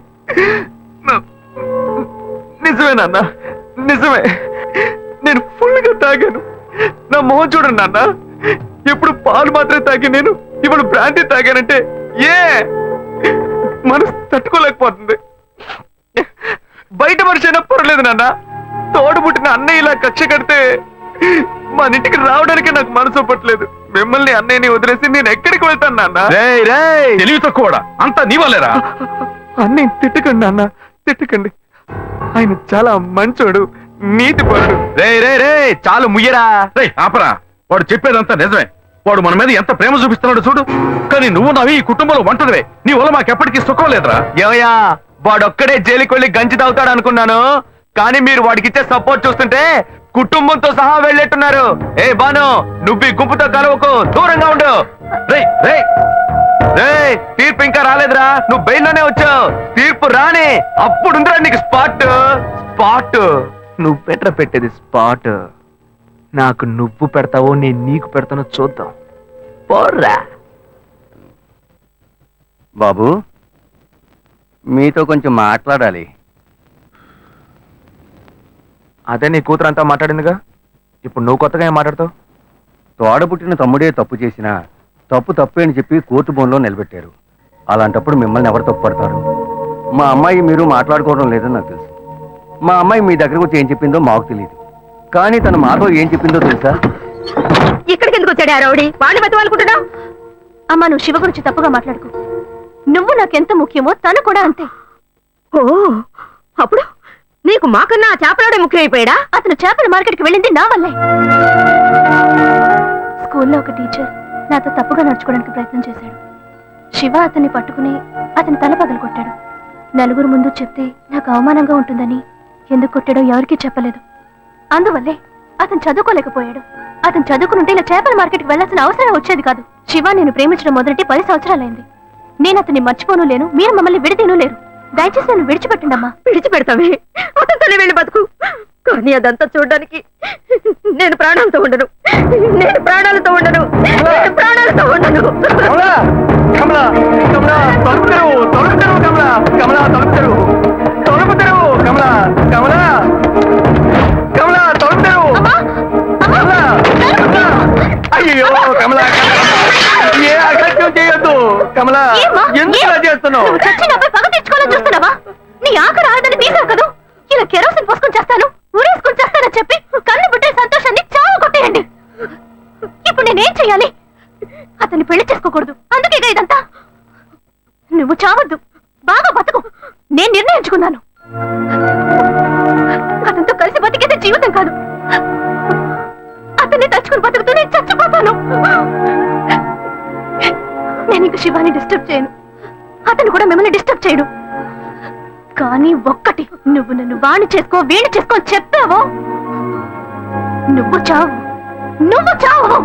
[SPEAKER 2] నిజమే నాన్న, నిజమే. నేను ఫుల్ గా తాగాను. నా మొహం చూడండి నాన్న. ఎప్పుడు పాలు మాత్రమే తాగి నేను ఇప్పుడు బ్రాండీ తాగానంటే మనసు తట్టుకోలేకపోతుంది. బయట మనిషి అయినా పర్లేదు నాన్న, తోడు పుట్టిన అన్నయ్య ఇలా కక్ష కడితే మన ఇంటికి రావడానికి నాకు మనసు ఒప్పట్లేదు. మిమ్మల్ని అన్నయ్యని వదిలేసి నేను ఎక్కడికి వెళ్తాను నాన్న?
[SPEAKER 4] తెలివి తక్కువడా అంతా నీ వల్లేరా?
[SPEAKER 2] అన్నయ్య తిట్టకండి నాన్న, తిట్టకండి. ఆయన చాలా మంచోడు, నీతిపరుడు. చాలు ముయ్యరా.
[SPEAKER 4] ఆపరా. వాడు చెప్పేదంతా నిజమే. వాడు మన మీద ఎంత ప్రేమ చూపిస్తున్నాడు చూడు. కానీ నువ్వు నవ్వి ఈ కుటుంబంలో వంటదివే. నీ వల్ల మాకెప్పటికీ సుఖం లేదురా.
[SPEAKER 2] ఏమయ్యా, వాడొక్కడే జైలుకి వెళ్ళి గంజి తాగుతాడు అనుకున్నాను, కానీ మీరు వాడికిచ్చే సపోర్ట్ చూస్తుంటే కుటుంబంతో సహా వెళ్ళేట్టున్నారు. ఏ బాను, నువ్వు ఈ గుంపుతో కలవకు, దూరంగా ఉండు. తీర్పు ఇంకా రాలేదురా, నువ్వు బెయిల్లోనే వచ్చావు. తీర్పు రాని అప్పుడుందిరా నీకు స్పాట్. నువ్వు బెటర్ పెట్టేది స్పాట్. నాకు నువ్వు పెడతావో నేను నీకు పెడతానో చూద్దాం. పోర్రా
[SPEAKER 9] బాబు, మీతో కొంచెం మాట్లాడాలి.
[SPEAKER 2] అదే నీ కూతురంతా మాట్లాడిందిగా, ఇప్పుడు నువ్వు కొత్తగా ఏం మాట్లాడతావు?
[SPEAKER 9] తోడబుట్టిన తమ్ముడే తప్పు చేసినా తప్పు తప్పే అని చెప్పి కోర్టు బోన్లో నిలబెట్టారు. అలాంటప్పుడు మిమ్మల్ని ఎవరు తప్పు పడతారు? మా అమ్మాయి మీరు మాట్లాడుకోవడం లేదని నాకు తెలుసు. మా అమ్మాయి మీ దగ్గరకు వచ్చి ఏం చెప్పిందో మాకు తెలియదు, కానీ తన మాతో ఏం చెప్పిందో తెలుసా?
[SPEAKER 3] ఇక్కడికి ఎందుకు వచ్చాడు ఆ రౌడీ? వాడిని బతవాలనుకుంటున్నావు? అమ్మా, నువ్వు శివ గురించి తప్పుగా మాట్లాడుకో. నువ్వు నాకెంత ముఖ్యమో తను కూడా అంతే. ఓ, అప్పుడు నీకు మాకన్నా ఆ చేపలాడే ముఖ్యమైపోయాడా? అతను చేపల మార్కెట్కి వెళ్ళింది నా వల్లే. స్కూల్లో ఒక టీచర్ నాతో తప్పుగా నడుచుకోవడానికి ప్రయత్నం చేశాడు. శివ అతన్ని పట్టుకుని అతని తల పగలు కొట్టాడు. నలుగురు ముందు చెప్తే నాకు అవమానంగా ఉంటుందని ఎందుకు కొట్టాడో ఎవరికీ చెప్పలేదు. అందువల్లే అతను చదువుకోలేకపోయాడు. అతను చదువుకుంటే ఇలా చేపల మార్కెట్కి వెళ్లాల్సిన అవసరం వచ్చేది కాదు. శివ నేను ప్రేమించడం మొదటి 10 సంవత్సరాలైంది. నేను అతన్ని మర్చిపోను లేను, మీరు మమ్మల్ని విడదీను లేరు. దయచేసి నన్ను విడిచిపెట్టండమ్మా. విడిచిపెడతామే, అతనితోనే వెళ్ళి బతుకు. కానీ అదంతా చూడడానికి నేను ప్రాణాలతో ఉండను. నేను ప్రాణాలతో ఉండను. నేను ప్రాణాలతో ఉండను.
[SPEAKER 2] అయ్యో కమలా, ఏ అగత్యం చేయొద్దు కమలా. ఎందుకు ఇలా చేస్తున్నావు?
[SPEAKER 3] పగ తెచ్చుకోవాలని చూస్తున్నావా? నీ ఆఖరి ఆడదని తీసావు కదా. ఇలా కెరోసిన్ పోసుకొని చేస్తాను, ఊరేసుకొని చేస్తానని చెప్పి కన్ను బిడ్డే సంతోషాన్ని చావు కొట్టేయండి. ఇప్పుడు నేనేం చెయ్యాలి? అతన్ని పెళ్లి చేసుకోకూడదు, అందుకే ఇదంతా. నువ్వు చావద్దు, బాగా బతుకు. నేను నిర్ణయించుకున్నాను. అతనితో కలిసి బతికేది జీవితం కాదు. అతన్ని తలుచుకుని బతుకుతూ నేను చచ్చిపోతాను. నేను ఇంక శివాని డిస్టర్బ్ చేయను, అతను కూడా మిమ్మల్ని డిస్టర్బ్ చేయడు. కానీ ఒక్కటి, నువ్వు నన్ను వాణ్ణి చేసుకో వీణి చేసుకో చెప్పావో నువ్వు చావు. నువ్వు చావు.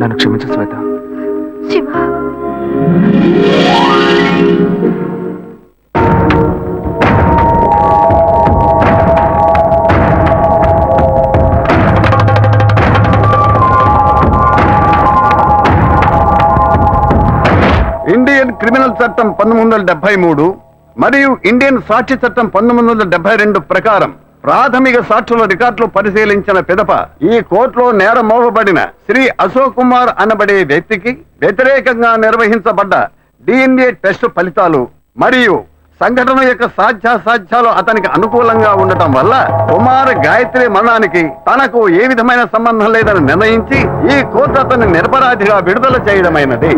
[SPEAKER 2] నన్ను క్షమించు శ్వేత.
[SPEAKER 3] శివ,
[SPEAKER 8] ఇండియన్ క్రిమినల్ చట్టం 1973 మరియు ఇండియన్ సాక్షి చట్టం 1972 ప్రకారం ప్రాథమిక సాక్షుల రికార్డులు పరిశీలించిన పిదప ఈ కోర్టులో నేరం మోపబడిన శ్రీ అశోక్ కుమార్ అనబడే వ్యక్తికి వ్యతిరేకంగా నిర్వహించబడ్డ DNA టెస్ట్ ఫలితాలు మరియు సంఘటన యొక్క సాధ్యాసాధ్యాలు అతనికి అనుకూలంగా ఉండటం వల్ల కుమార్ గాయత్రి మరణానికి తనకు ఏ విధమైన సంబంధం లేదని నిర్ణయించి ఈ కోర్టు అతన్ని నిరపరాధిగా విడుదల చేయడమైనది.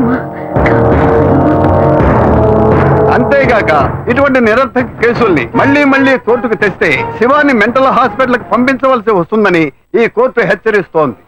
[SPEAKER 8] అంతేగాక ఇటువంటి నిరర్థక కేసుల్ని మళ్లీ మళ్లీ కోర్టుకు తెస్తే శివాని మెంటల్ హాస్పిటల్కి పంపించవలసి వస్తుందని ఈ కోర్టు హెచ్చరిస్తోంది.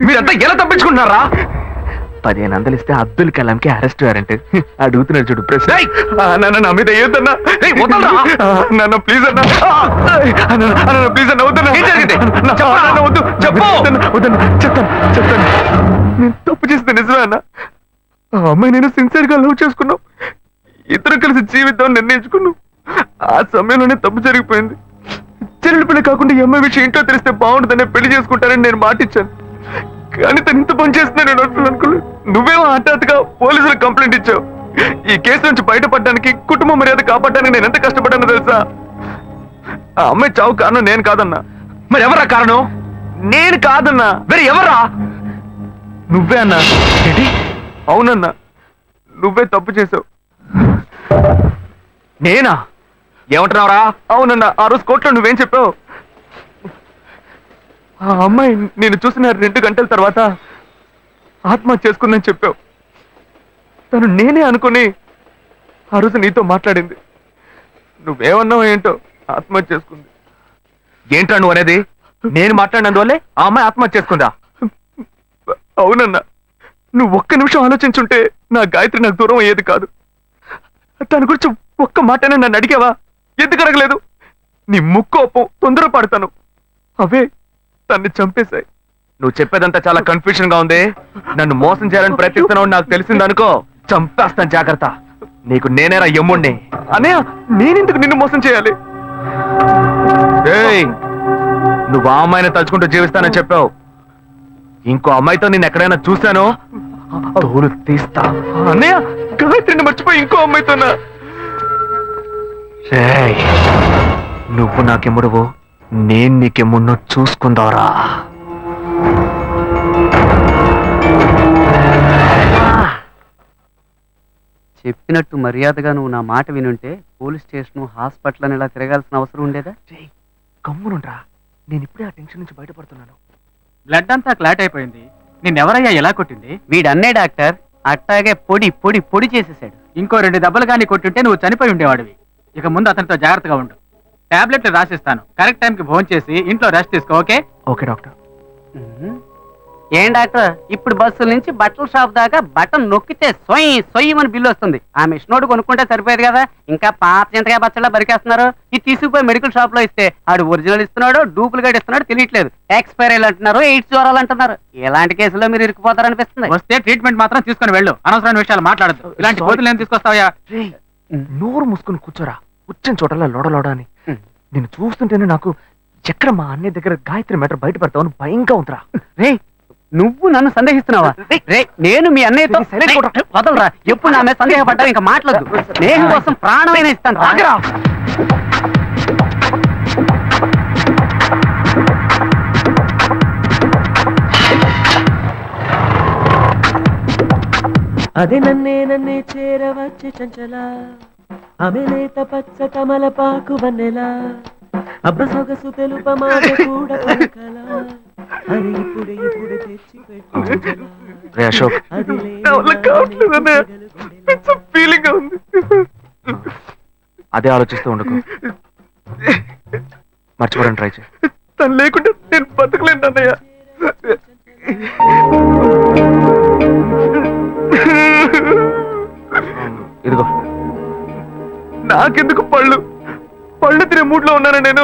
[SPEAKER 2] మీరంతా ఎలా తప్పించుకుంటున్నారా? 15 అందలిస్తే అబ్దుల్ కలాంకి అరెస్ట్ వారెంట్. అడుగుతున్నాడు చూడు ప్రశ్న. నా మీద ఏదన్నా నన్ను ప్లీజ్ అన్నా, ప్లీజ్ అన్న వద్దన్నా. వద్దు చెప్తాను. నేను తప్పు చేస్తే నిజమే అన్న. ఆ అమ్మాయి నేను సిన్సియర్ గా లవ్ చేసుకున్నాం. ఇద్దరు కలిసి జీవితం నిర్ణయించుకున్నాం. ఆ సమయంలోనే తప్పు జరిగిపోయింది. చెల్లెలు పెళ్లి కాకుండా ఈ అమ్మాయి విషయం ఇంట్లో తెలిస్తే బాగుంటుందనే పెళ్లి చేసుకుంటానని నేను మాటిచ్చాను. కానీ తను ఇంత పని చేస్తున్నా నేను అనుకోలేదు. నువ్వేమో హఠాత్తుగా పోలీసులకు కంప్లైంట్ ఇచ్చావు. ఈ కేసు నుంచి బయటపడడానికి, కుటుంబ మర్యాద కాపాడడానికి నేను ఎంత కష్టపడ్డానో తెలుసా? ఆ అమ్మాయి చావు కారణం నేను కాదన్నా. మరి ఎవరా కారణం? నేను కాదన్నా, వేరే ఎవరా? నువ్వే అన్నా. ఏంటి? అవునన్నా, నువ్వే తప్పు చేసావు. నేనా? ఏమంటున్నావురా? అవునన్నా, ఆ రోజు కోర్టులో నువ్వేం చెప్పావు? ఆ అమ్మాయి నేను చూసిన 2 గంటల తర్వాత ఆత్మహత్య చేసుకుందని చెప్పావు. తను నేనే అనుకుని ఆ రోజు నీతో మాట్లాడింది. నువ్వేమన్నావు ఏంటో, ఆత్మహత్య చేసుకుంది. ఏంట్రా నువ్వు అనేది? నేను మాట్లాడినందువల్లే ఆ అమ్మాయి ఆత్మహత్య చేసుకుందా? అవునన్నా, నువ్వు ఒక్క నిమిషం ఆలోచించుంటే నా గాయత్రి నాకు దూరం అయ్యేది కాదు. దాని గురించి ఒక్క మాటనే నన్ను అడిగావా? ఎందుకు అడగలేదు? నీ ముక్కోపం, తొందరపడతాను అవే తన్ని చంపేశాయి. నువ్వు చెప్పేదంతా చాలా కన్ఫ్యూజన్ గా ఉంది. నన్ను మోసం చేయాలని ప్రయత్నిస్తున్నావు నాకు తెలిసిందనుకో, చంపేస్తాను. జాగ్రత్త. నీకు నేనేరా యమ్ముణ్ణి. అనే నేనెందుకు నిన్ను మోసం చేయాలి? నువ్వు ఆ అమ్మాయిని తలుచుకుంటూ జీవిస్తానని చెప్పావు. ఇంకో అమ్మాయితో నేను ఎక్కడైనా చూశానో తోలు తీస్తా. అన్నయ్య, గాయత్రిని మర్చిపోయి ఇంకో అమ్మాయితోనా? నువ్వు నాకెమ్ముడువో, నేను నీకెమ్మున్నో చూసుకుందావరా.
[SPEAKER 10] చెప్పినట్టు మర్యాదగా నువ్వు నా మాట వినుంటే పోలీస్ స్టేషన్, హాస్పిటల్ అని ఇలా తిరగాల్సిన అవసరం ఉండేదా?
[SPEAKER 2] గమ్మునుండ్రా, నేను ఇప్పుడే ఆ టెన్షన్ నుంచి బయటపడుతున్నాను.
[SPEAKER 5] బ్లడ్ అంతా క్లాట్ అయిపోయింది. నిన్నెవరయ్యా ఎలా కొట్టింది?
[SPEAKER 10] వీడన్నే డాక్టర్ అట్టాగే పొడి పొడి పొడి చేసేసాడు.
[SPEAKER 5] ఇంకో 2 దెబ్బలు కానీ కొట్టుంటే నువ్వు చనిపోయి ఉండేవాడివి. ఇక ముందు అతనితో జాగ్రత్తగా ఉండు. టాబ్లెట్లు రాసిస్తాను. కరెక్ట్ టైంకి భోజనం చేసి ఇంట్లో రెస్ట్ తీసుకో. ఓకే?
[SPEAKER 2] Okay doctor.
[SPEAKER 10] ఏం డాక్టర్, ఇప్పుడు బస్సుల నుంచి బట్టల షాప్ దాకా బటన్ నొక్కితే సొయ్యమని బిల్లు వస్తుంది. ఆ మిషనోడు కొనుక్కుంటే సరిపోయేది కదా. ఇంకా పాత చింతకాయ పచ్చళ్ళ బరికేస్తున్నారు. ఇది తీసుకుపోయి మెడికల్ షాప్ లో ఇస్తే ఆడు ఒరిజినల్ ఇస్తున్నాడు, డూప్లికేట్ ఇస్తున్నాడు తెలియట్లేదు. ఎక్స్పైరీలు అంటున్నారు, ఎయిడ్స్ జ్వరాలు అంటున్నారు. ఇలాంటి కేసులో మీరు ఇరుక్కుపోతారనిపిస్తుంది.
[SPEAKER 5] వస్తే ట్రీట్మెంట్ మాత్రం తీసుకొని వెళ్ళు. అనవసరమైన విషయాలు మాట్లాడద్దు. ఇలాంటి కోతులు ఏం తీసుకొస్తావా?
[SPEAKER 2] నోరు మూసుకుని కూర్చోరా. వచ్చిన చోటలా లోడలోడ అని. నేను చూస్తుంటేనే నాకు ఎక్కడ మా అన్నయ్య దగ్గర గాయత్రి మ్యాటర్ బయటపడతావని భయంగా ఉందిరా. రే,
[SPEAKER 10] నువ్వు నన్ను సందేహిస్తున్నావా? రే నేను మీ అన్నయ్యతో వదలరా. ఎప్పుడు నా మీద సందేహపడ్డా ఇంకా మాట్లాడదు. స్నేహం కోసం ప్రాణమైన ఇస్తాను. రాగరా.
[SPEAKER 11] అదే నన్నే చేరవచ్చే చంచల ఆమె లేత పచ్చ కమలపాకు వన్నెలా అబ్బ సొగసు తెలుప మాట కూడా పలకల అది ఇప్పుడే తెచ్చి
[SPEAKER 2] రే అశోక్, అదే ఆలోచిస్తూ ఉండకు. మర్చిపోవడానికి ట్రై చేయి.
[SPEAKER 4] తను లేకుండా నేను బతకలేను అన్నయ్య.
[SPEAKER 2] ఇదిగో
[SPEAKER 4] నాకెందుకు పళ్ళు తినే మూడ్ లో ఉన్నాను నేను.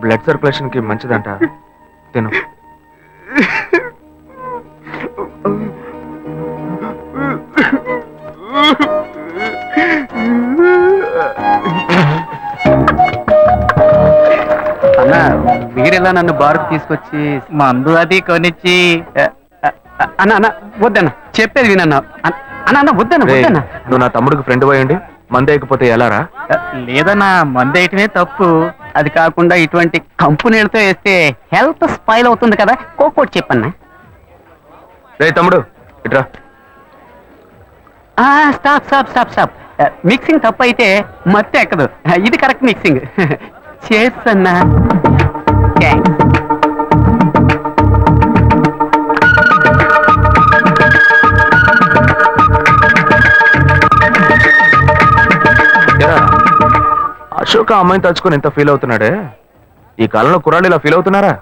[SPEAKER 2] బ్లడ్ సర్క్యులేషన్ కి మంచిదంట, తిను.
[SPEAKER 10] అన్న మీరెలా నన్ను బారుకు తీసుకొచ్చి మందు అది కొనిచ్చి అన్న అన్న వద్దన్న చెప్పేది వినన్నా. అన్న అన్న వద్దన్న
[SPEAKER 2] రేయ్,
[SPEAKER 10] వద్దన్న.
[SPEAKER 2] నువ్వు నా తమ్ముడికి ఫ్రెండ్ పోయండి, మందేయకపోతే ఎలారా?
[SPEAKER 10] లేదన్నా మందేయటమే తప్పు. అది కాకుండా ఇటువంటి కంపెనీలతో వేస్తే హెల్త్ స్పాయిల్ అవుతుంది కదా. కోకోటి చెప్పన్నా.
[SPEAKER 2] రే తమ్ముడు ఇట్రా.
[SPEAKER 10] Stop stop stop stop. Mixing తప్పు అయితే మత్తు ఎక్కదు. ఇది కరెక్ట్ మిక్సింగ్. చేస్తన్నా.
[SPEAKER 2] అశోక్ ఆ అమ్మాయిని తలుచుకొని ఎంత ఫీల్ అవుతున్నాడే. ఈ కాలంలో కుర్రాళ్ళు ఇలా ఫీల్ అవుతున్నారా?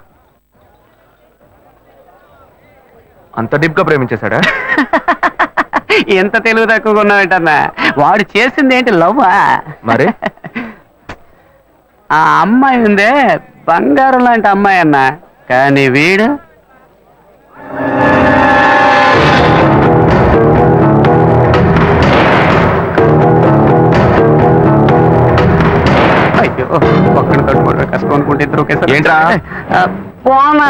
[SPEAKER 2] అంత డీప్ గా ప్రేమించేశాడా?
[SPEAKER 10] ఎంత తెలివి తక్కువగా ఉన్నావేంటన్నా. వాడు చేసింది ఏంటి లవ్వా?
[SPEAKER 2] మరి
[SPEAKER 10] ఆ అమ్మాయి ఉందే బంగారం లాంటి అమ్మాయి అన్న. కానీ వీడు అయ్యో ఒక్కడి తట్టుకోవడం కష్టం అనుకుంటే ఇద్దరు ఒకేసారి.
[SPEAKER 2] ఏంట్రా?
[SPEAKER 10] పోనా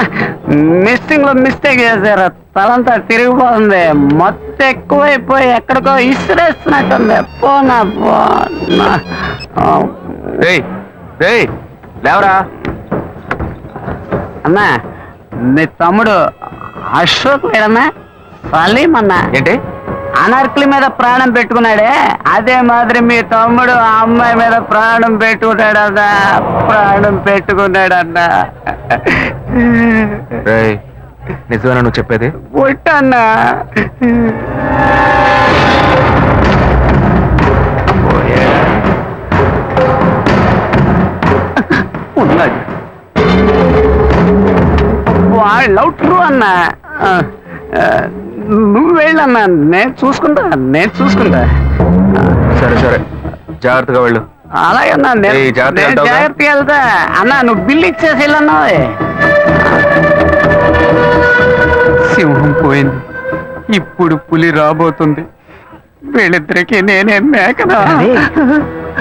[SPEAKER 10] మిస్సింగ్ లో మిస్టేక్ చేశారు. తలంతా తిరిగిపోతుంది. మొత్తం ఎక్కువైపోయి ఎక్కడికో ఇసిరేస్తున్నట్టుంది. పోనా పోనా.
[SPEAKER 2] రేయ్ రేయ్ లేవరా.
[SPEAKER 10] అన్నా నీ తమ్ముడు అశోక్ లేడన్నా? సలీం అన్నా.
[SPEAKER 2] ఏంటి?
[SPEAKER 10] అనార్కలి మీద ప్రాణం పెట్టుకున్నాడే, అదే మాదిరి మీ తమ్ముడు ఆ అమ్మాయి మీద ప్రాణం పెట్టుకున్నాడన్నా. ప్రాణం పెట్టుకున్నాడన్నా.
[SPEAKER 2] రేయ్ నిజమేనా నువ్వు చెప్పేది?
[SPEAKER 10] ఒట్టన్నా. ఉన్నాడు వాళ్ళు ట్రూ అన్నా. నువ్వు వెళ్ళన్నా, నేను చూసుకుంటా.
[SPEAKER 2] సరే సరే జాగ్రత్తగా వెళ్ళు.
[SPEAKER 10] అలాగే అన్నా.
[SPEAKER 2] ఏయ్, జాగ్రత్తగా వెళ్తావుగా?
[SPEAKER 10] జాగ్రత్తగా వెళ్తా అన్నా. నువ్వు బిల్లు ఇచ్చేసి వెళ్ళన్నా. సింహం పోయింది, ఇప్పుడు పులి రాబోతుంది. వీళ్ళిద్దరికి నేనే మేకనా?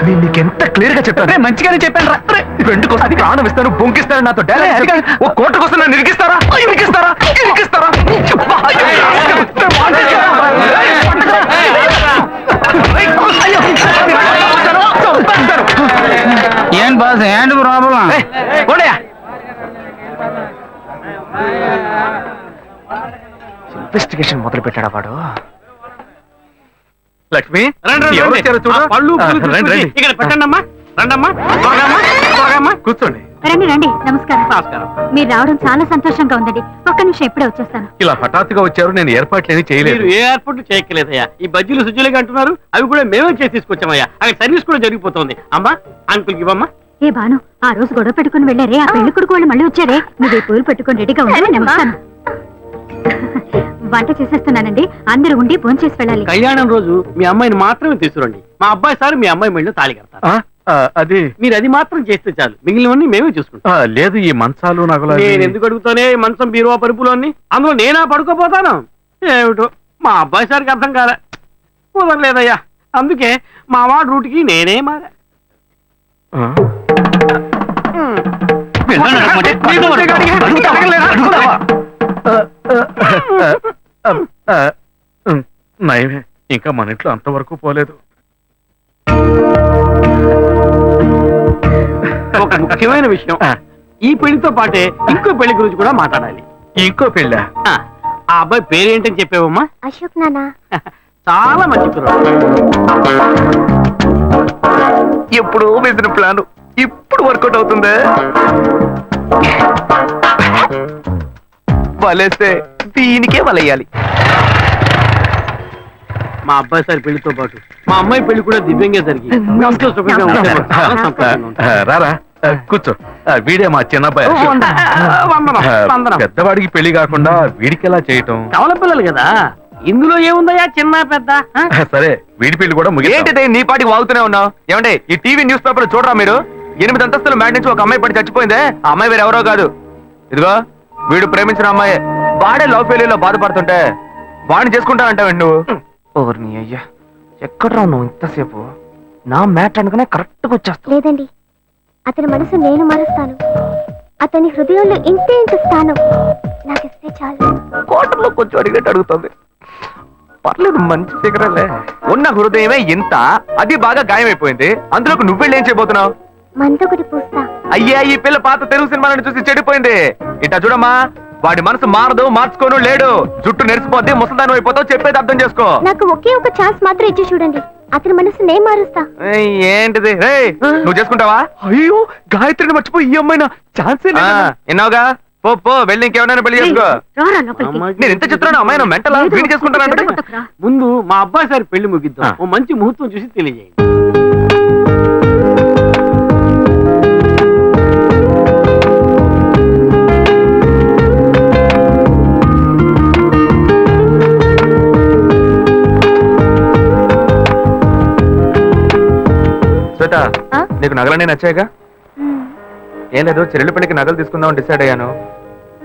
[SPEAKER 2] నీకెంత క్లియర్ గా చెప్పాను.
[SPEAKER 10] మంచిగానే చెప్పాను రా.
[SPEAKER 2] ఫ్రెండ్ కోసం ప్రాణం ఇస్తాను, బొంకిస్తాను, నాతో ఓ కోర్టు కోసం నన్ను ఇరికిస్తారా?
[SPEAKER 10] ఏం బాస్ ఏంటి ప్రాబ్లం?
[SPEAKER 2] ఇన్వెస్టిగేషన్ మొదలు పెట్టాడా వాడు?
[SPEAKER 4] లక్ష్మి
[SPEAKER 5] ఎవరు వచ్చారో చూడు.
[SPEAKER 4] పళ్ళు
[SPEAKER 5] రండి. ఇక్కడ పెట్టండమ్మా. రండమ్మా.
[SPEAKER 4] కూర్చోండి.
[SPEAKER 3] రండి రండి. నమస్కారం.
[SPEAKER 5] నమస్కారం.
[SPEAKER 3] మీరు రావడం చాలా సంతోషంగా ఉందండి. ఒక్క నిమిషం ఇప్పుడే వచ్చేస్తాను.
[SPEAKER 4] ఇలా హఠాత్తుగా వచ్చారు, నేను ఏర్పాట్లేని చేయలేదు.
[SPEAKER 5] మీరు ఏ ఏర్పాటు చేయక్కలేదయ్యా. ఈ బజ్జీలు సుజ్జులుగా అంటున్నారు, అవి కూడా మేమే చేసి తీసుకొచ్చామయ్యా. అక్కడ సర్వీస్ కూడా జరిగిపోతుంది. అమ్మా అంకుల్కి ఇవ్వమ్మా.
[SPEAKER 3] ఏ భాను, ఆ రోజు గొడవ పెట్టుకుని వెళ్ళారే, ఆ పెళ్లి కొడుకు వాళ్ళు మళ్ళీ వచ్చారే. మీరు ఈ పూలు పెట్టుకుని రెడీగా ఉండాలి. నేను వస్తాను. వంట చేసేస్తున్నానండి. అందరూ ఉండి భోంచేసి వెళ్ళాలి.
[SPEAKER 5] కళ్యాణం రోజు మీ అమ్మాయిని మాత్రమే తీసుకురండి. మా అబ్బాయి సార్ మీ అమ్మాయి మెళ్ళో తాళి కడతారు.
[SPEAKER 4] అది
[SPEAKER 5] మీరు అది మాత్రం చేస్తే చాలు, మిగిలినవన్నీ మేమే చూసుకుంటాం.
[SPEAKER 4] లేదు, ఈ మంచాలు నగలు
[SPEAKER 5] నేను ఎందుకు అడుగుతానే? మంచం బీరువా పరుపులు అన్ని అందులో నేనా పడుకోపోతాను? ఏమిటో మా అబ్బాయి సార్కి అర్థం కాలే. కుదరలేదయ్యా. అందుకే మా వాడు రూట్కి నేనే మారా.
[SPEAKER 4] నయమే, ఇంకా మన ఇంట్లో అంతవరకు పోలేదు.
[SPEAKER 10] ఒక ముఖ్యమైన విషయం, ఈ పెళ్లితో పాటే ఇంకో పెళ్లి గురించి కూడా మాట్లాడాలి.
[SPEAKER 4] ఇంకో పెళ్ళ?
[SPEAKER 10] ఆ అబ్బాయి పేరేంటని చెప్పావమ్మా?
[SPEAKER 3] అశోక్ నానా.
[SPEAKER 10] చాలా మంచి పిల్లలు.
[SPEAKER 2] ఎప్పుడు వేసిన ప్లాన్ ఇప్పుడు వర్కౌట్ అవుతుందే. వలేస్తే దీనికే వలయ్యాలి.
[SPEAKER 10] మా అబ్బాయి సార్ పెళ్లితో పాటు మా అమ్మాయి పెళ్లి కూడా దివ్యంగా జరిగి ఎంతో సుఖంగా ఉంటే మాకు చాలా సంతోషంగా ఉంటుంది.
[SPEAKER 4] రారా కూర్చో. వీడే మా చిన్నబ్బాయి. పెద్దవాడికి పెళ్లి కాకుండా వీడికి ఎలా చేయటం?
[SPEAKER 10] కవల పిల్లలు కదా, ఇందులో ఏముందయ్యా చిన్న పెద్ద.
[SPEAKER 4] సరే వీడి పెళ్లి కూడా
[SPEAKER 2] ఏంటిదే నీ పాటికి వాగుతూనే ఉన్నావు? ఏమంటే ఈ టీవీ న్యూస్ పేపర్ చూడరా మీరు? 8 అంతస్తుల మ్యాట్ నుంచి ఒక అమ్మాయి పడి చచ్చిపోయిందే. ఆ అమ్మాయి వేరు ఎవరో కాదు, ఇదిగో వీడు ప్రేమించిన అమ్మాయి. వాడే లవ్ ఫెయిల్యూర్ లో బాధపడుతుంటే వాడిని చేసుకుంటానంటావు నువ్వు? ఓర్ని అయ్యా, ఎక్కడ నువ్వు ఇంతసేపు? నా మ్యాట్ అనుకునే కరెక్ట్ గా వచ్చేస్తా.
[SPEAKER 3] లేదండి, అతని మనసు నేను మారుస్తాను. అతని హృదయంలో ఇంతే ఇంత స్థానం నాకిస్తే చాలు.
[SPEAKER 2] కోటర్లో కొంచెం అడిగేట్టు అడుగుతుంది. పర్లేదు, మంచి ఫిగరలే. ఉన్న హృదయమే ఇంత, అది బాగా గాయమైపోయింది. అందులోకి నువ్వెళ్ళేం చేయబోతున్నావు?
[SPEAKER 3] మందొకటి పూస్తా.
[SPEAKER 2] అయ్యా, ఈ పిల్ల పాత తెలుగు సినిమాలను చూసి చెడిపోయింది. ఇట్టా చూడమ్మా, వాడి మనసు మారదు, మార్చుకోను లేడు. జుట్టు నెరిసిపోద్ది, ముసల్దానం అయిపోతావు. చెప్పేది అర్థం చేసుకో.
[SPEAKER 3] నాకు ఒకే ఒక ఛాన్స్ మాత్రం ఇచ్చి చూడండి, అతని మనసు నేను మారుస్తా.
[SPEAKER 2] ఏంటిది? నువ్వు చేసుకుంటావా? అయ్యో, గాయత్రిని మర్చిపోయి ఈ అమ్మాయినా ఛాన్సే ఎన్నావుగా. పో పో, వెళ్ళి ఇంకెవరైనా పెళ్లి చేసుకో. నేను ఎంత చెప్తున్నాను, అమ్మాయి మెంటల్ వీడి చేసుకుంటానంటే.
[SPEAKER 10] ముందు మా అబ్బాయి సార్ పెళ్లి ముగిద్దాం, ఓ మంచి ముహూర్తం చూసి తెలియజేయండి.
[SPEAKER 2] శ్వేత, నీకు నగలన్నీ నచ్చాయిగా? ఏం లేదు, చెల్లెలి పెళ్లికి నగలు తీసుకుందామని డిసైడ్ అయ్యాను.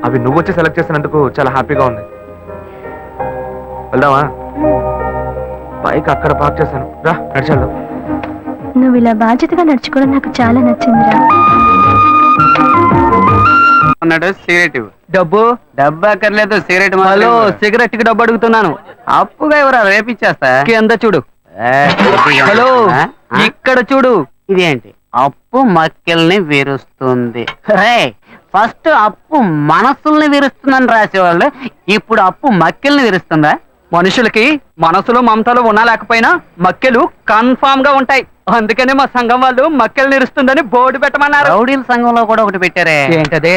[SPEAKER 2] అవి నువ్వు వచ్చి సెలెక్ట్ చేసినందుకు చాలా హ్యాపీగా ఉంది. వెళ్దామా? బైక్ అక్కడ పార్క్ చేశాను, రా నడిచేద్దాం.
[SPEAKER 3] నువ్వు ఇలా బాధ్యతగా నడుచుకోవడం నాకు చాలా నచ్చిందిరా.
[SPEAKER 10] అన్నాడు సిగరెట్ ఇవ్వు.
[SPEAKER 5] డబ్బు
[SPEAKER 10] డబ్బు అక్కర్లేదు, సిగరెట్.
[SPEAKER 5] హలో, సిగరెట్ కి డబ్బు అడుగుతున్నాను.
[SPEAKER 10] అప్పుగా ఎవరా రేపిచ్చేస్తా.
[SPEAKER 5] కింద చూడు. హలో, ఇక్కడ చూడు.
[SPEAKER 10] ఇదేంటి? అప్పు మక్కెల్ని విరుస్తుంది. ఫస్ట్ అప్పు మనసుల్ని విరుస్తుందని రాసేవాళ్ళు, ఇప్పుడు అప్పు మక్కెల్ని విరుస్తుందా?
[SPEAKER 5] మనుషులకి మనసులో మమతలు ఉన్నా లేకపోయినా మక్కెలు కన్ఫామ్ గా ఉంటాయి. అందుకనే మా సంఘం వాళ్ళు మక్కెలు నిరుస్తుందని బోర్డు పెట్టమన్నారు.
[SPEAKER 10] రౌడీల సంఘంలో కూడా ఒకటి పెట్టారే.
[SPEAKER 5] ఏంటదే?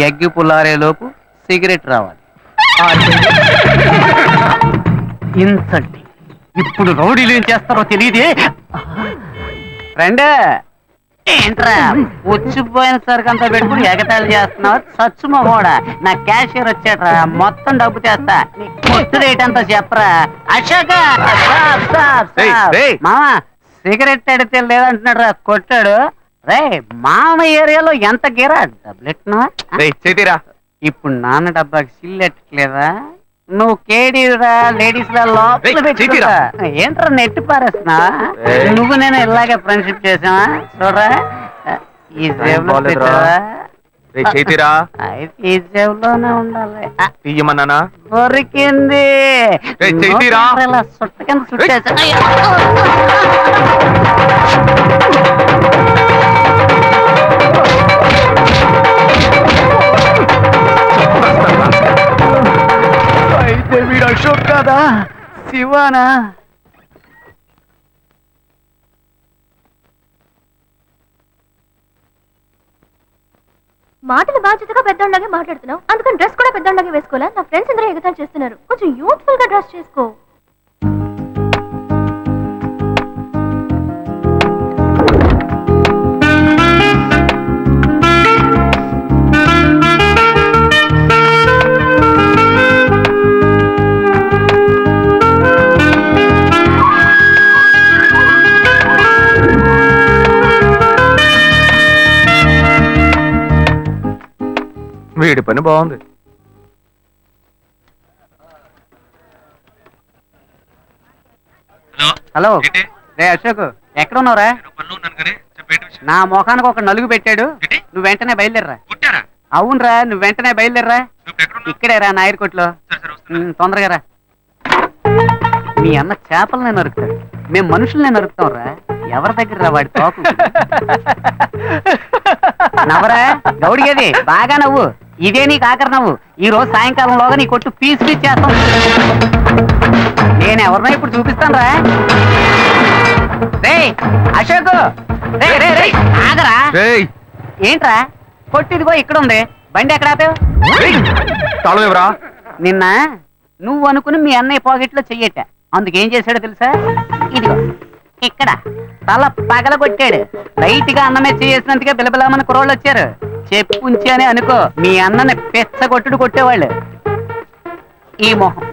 [SPEAKER 10] ఎగ్గి పుల్లారే లోపు సిగరెట్ రావాలి. ఇన్సల్టింగ్. ఇప్పుడు రౌడీలు ఏం చేస్తారో తెలియదే. ఫ్రెండ్, ఏంట్రా వచ్చిపోయిన సరికి అంతా పెట్టుకుని ఎగతాళి చేస్తున్నావు? సచ్చుమో కూడా నా క్యాషియర్ వచ్చాడ్రా, మొత్తం డబ్బు చేస్తా. నీ కొట్టు రేట్ అంతా చెప్పరా. అశోక, మామ సిగరెట్ అడితే లేదంటున్నాడు రా, కొట్టాడు. రే మామ ఏరియాలో ఎంత గిరా డబ్బులెట్టినా? ఇప్పుడు నాన్న డబ్బాకి సిల్లెట్టలేదా? నువ్వు కేడీరా లేడీస్ ఏంట్రా నెట్టి పారేస్తున్నా? నువ్వు నేను ఇలాగే ఫ్రెండ్షిప్ చేసావా? చూడరా, ఈ జేబులో పెట్టావా? ఈ జేబులోనే ఉండాలి.
[SPEAKER 2] తీయమన్నానా?
[SPEAKER 10] దొరికింది. ఇలా సుట్ట కింద సుట్టేసా.
[SPEAKER 2] అయితే వీడు అశోక్ కాదా, శివానా?
[SPEAKER 3] మాటలు బాధ్యతగా పెద్దోళ్ళగా మాట్లాడుతున్నావు, అందుకని డ్రెస్ కూడా పెద్దోళ్ళగా వేసుకోవాలా? నా ఫ్రెండ్స్ అందరూ ఎగతాలు చేస్తున్నారు, కొంచెం యూత్ఫుల్ గా డ్రెస్ చేసుకో.
[SPEAKER 2] వీడి పని బాగుంది.
[SPEAKER 10] హలో, రే అశోక్, ఎక్కడ ఉన్నావురా? నా ముఖానికి ఒక నలుగు పెట్టాడు, నువ్వు వెంటనే బయలుదేరరా. అవునరా, నువ్వు వెంటనే బయలుదేరరా. ఇక్కడే రా, నాయర్కోట్లో. తొందరగా రా. మీ అన్న చేపలనే నరుకుతాడు, మేము మనుషులనే నరుకుతాం రా. ఎవరి దగ్గర రా వాడి తోకు? నవ్వరా గౌడిగది, బాగా నవ్వు. ఇదే నీకు ఆఖరి నవ్వు. ఈ రోజు సాయంకాలంలోగా నీ కొట్టు పీస్ పీస్ చేస్తాం. నేను ఎవరినో ఇప్పుడు చూపిస్తాను రా. రే అశోక్, రే రే రే ఆగరా. ఏంట్రా కొట్టిదిగో ఇక్కడ ఉంది, బండి ఎక్కడ ఆపావు?
[SPEAKER 2] తాళం ఎవరా?
[SPEAKER 10] నిన్న నువ్వు అనుకుని మీ అన్నయ్య పాకెట్లో చెయ్యట, అందుకేం చేశాడో తెలుసా? ఇదిగో ఇక్కడ తల పగలగొట్టాడు. లైట్ గా అన్నమే చేసినందుకే బిలబిలామని కుర్రోళ్ళు వచ్చారు. చెప్పుంచి అని అనుకో, మీ అన్నని పెచ్చగొట్టుడు కొట్టేవాళ్ళు. ఈ మొహం,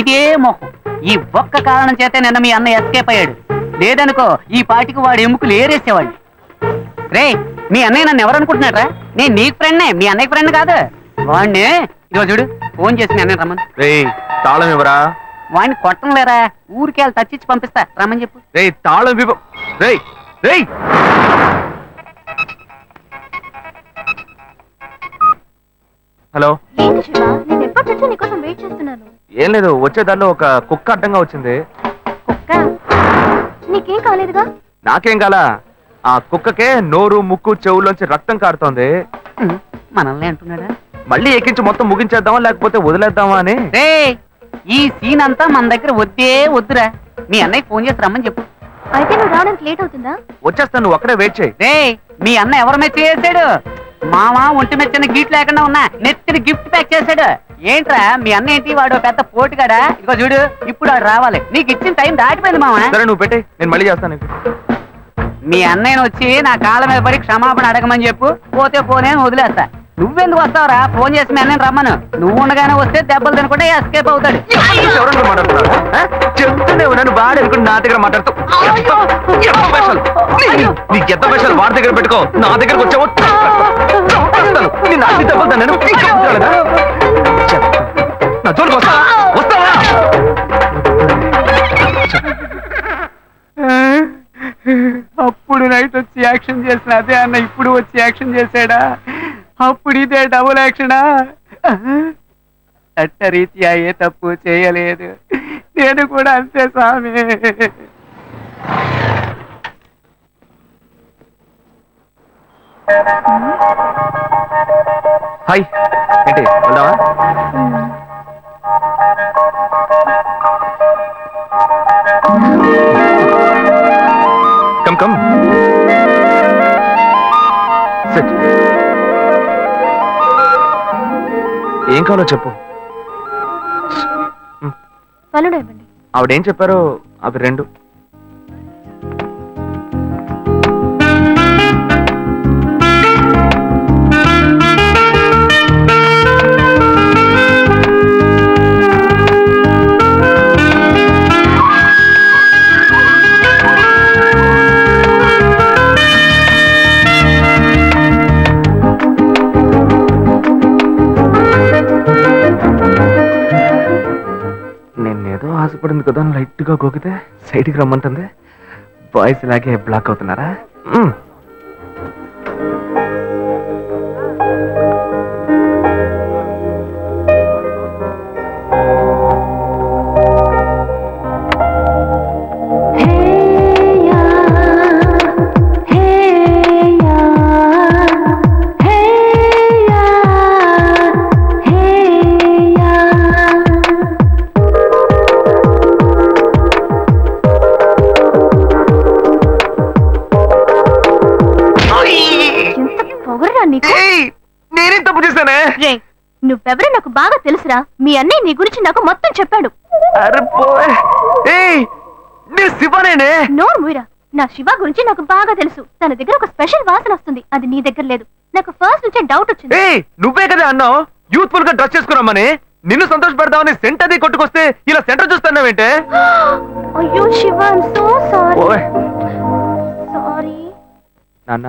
[SPEAKER 10] ఇదే మొహం, ఈ ఒక్క కారణం చేతే నిన్న మీ అన్న ఎస్కేప్ అయ్యాడు. లేదనుకో ఈ పాటికి వాడు ఎముకలు ఏరేసేవాళ్ళు. రే మీ అన్నయ్య నన్ను ఎవరనుకుంటున్నారా? నేను నీకు ఫ్రెండ్నే, మీ అన్నయ్య ఫ్రెండ్ కాదు. వాడిని ఇదిగో చూడు, ఫోన్ చేసి మీ అన్నయ్య రమ్మని.
[SPEAKER 2] తాళం ఎవరా?
[SPEAKER 10] వాడిని కొట్టం లేరా, ఊరికి వెళ్ళి తచ్చిచ్చి పంపిస్తా, రమ్మని చెప్పు.
[SPEAKER 2] తాళం హలో.
[SPEAKER 3] ఏంటి శివ, నేను ఎప్పటి నుంచో నీకోసం వెయిట్ చేస్తున్నాను.
[SPEAKER 2] ఏం లేదు, వచ్చే దారిలో ఒక కుక్క అడ్డంగా వచ్చింది.
[SPEAKER 3] కుక్క? నీకేం కాలేదుగా?
[SPEAKER 2] నాకేం కాలా, ఆ కుక్కకే నోరు ముక్కు చెవుల్లోంచి రక్తం కారుతోంది.
[SPEAKER 10] మనల్ని అంటున్నాడా?
[SPEAKER 2] మళ్ళీ ఎక్కించి మొత్తం ముగించేద్దామా లేకపోతే వదిలేద్దామా అని.
[SPEAKER 10] ఈ సీన్ అంతా మన దగ్గర వద్దే వద్దురా. మీ అన్నయ్య ఫోన్ చేసి రమ్మని చెప్పు.
[SPEAKER 3] అయితే నువ్వు రావడానికి లేట్ అవుతుందా?
[SPEAKER 2] వచ్చేస్తాను, నువ్వు అక్కడే వెయిట్ చేయి.
[SPEAKER 10] మీ అన్న ఎవరి మెచ్చి చేసాడు? మామ ఒంటి మెచ్చిన గిఫ్ట్ లేకుండా ఉన్నా నెత్తిని గిఫ్ట్ ప్యాక్ చేశాడు. ఏంట్రా మీ అన్న ఏంటి, వాడు పెద్ద పోటుగాడా? ఇదిగో చూడు, ఇప్పుడు వాడు రావాలి. నీకు ఇచ్చిన టైం దాటిపోయింది మామ.
[SPEAKER 2] సరే నువ్వు పెట్టే, నేను మళ్ళీ చేస్తాను.
[SPEAKER 10] మీ అన్నయ్యను వచ్చి నా కాళ్ళ మీద పడి క్షమాపణ అడగమని చెప్పు, పోతే పోనే వదిలేస్తా. నువ్వెందుకు వస్తావురా? ఫోన్ చేసి మీ అన్నయ్యను రమ్మను. నువ్వు ఉండగానే వస్తే దెబ్బలు తినకుండా ఎస్కేప్ అవుతాడు.
[SPEAKER 2] చెప్తూనే ఉన్నాను, వాడు అనుకుని నా దగ్గర మాట్లాడుతూ నీకు ఎంత పైసలు వాడి దగ్గర పెట్టుకో, నా దగ్గరకు వచ్చావు నా జోలికి వస్తావా?
[SPEAKER 10] అప్పుడు నైట్ వచ్చి యాక్షన్ చేసిన అదే అన్న ఇప్పుడు వచ్చి యాక్షన్ చేశాడా? అప్పుడు ఇదే డబుల్ యాక్షనా? చట్టరీత్యా ఏ తప్పు చేయలేదు, నేను కూడా అంతే స్వామి.
[SPEAKER 2] హాయ్, ఏంటి వెళ్దామా? Come come set. ఏం కావాలో చెప్పు.
[SPEAKER 3] పలుడు ఇవ్వండి.
[SPEAKER 2] ఆవిడేం చెప్పారో అవి రెండు. నేనేదో ఆశపడింది కదా, లైట్ గా గోకితే సైడ్కి రమ్మంటుంది. బాయ్స్ ఇలాగే బ్లాక్ అవుతున్నారా? నేనేం తప్పు చేశానే?
[SPEAKER 3] నువ్వెవరో నాకు బాగా తెలుసురా. మీ అన్నయ్య నీ గురించి నాకు మొత్తం చెప్పాడు.
[SPEAKER 2] శివనేనే.
[SPEAKER 3] నోరు మూయరా. నా శివ గురించి నాకు బాగా తెలుసు. తన దగ్గర ఒక స్పెషల్ వాసన వస్తుంది, అది నీ దగ్గర లేదు. నాకు ఫస్ట్ నుంచే డౌట్ వచ్చింది.
[SPEAKER 2] నువ్వే కదా అన్నావు యూత్ఫుల్ గా డ్రెస్ చేసుకున్నామని. నిన్ను సంతోష పెడదామని సెంట్ అది కొట్టుకొస్తే ఇలా సెంటర్ చూస్తున్నావేంటే?
[SPEAKER 3] అయ్యో Shiva, I am so sorry. Sorry
[SPEAKER 2] నాన్న.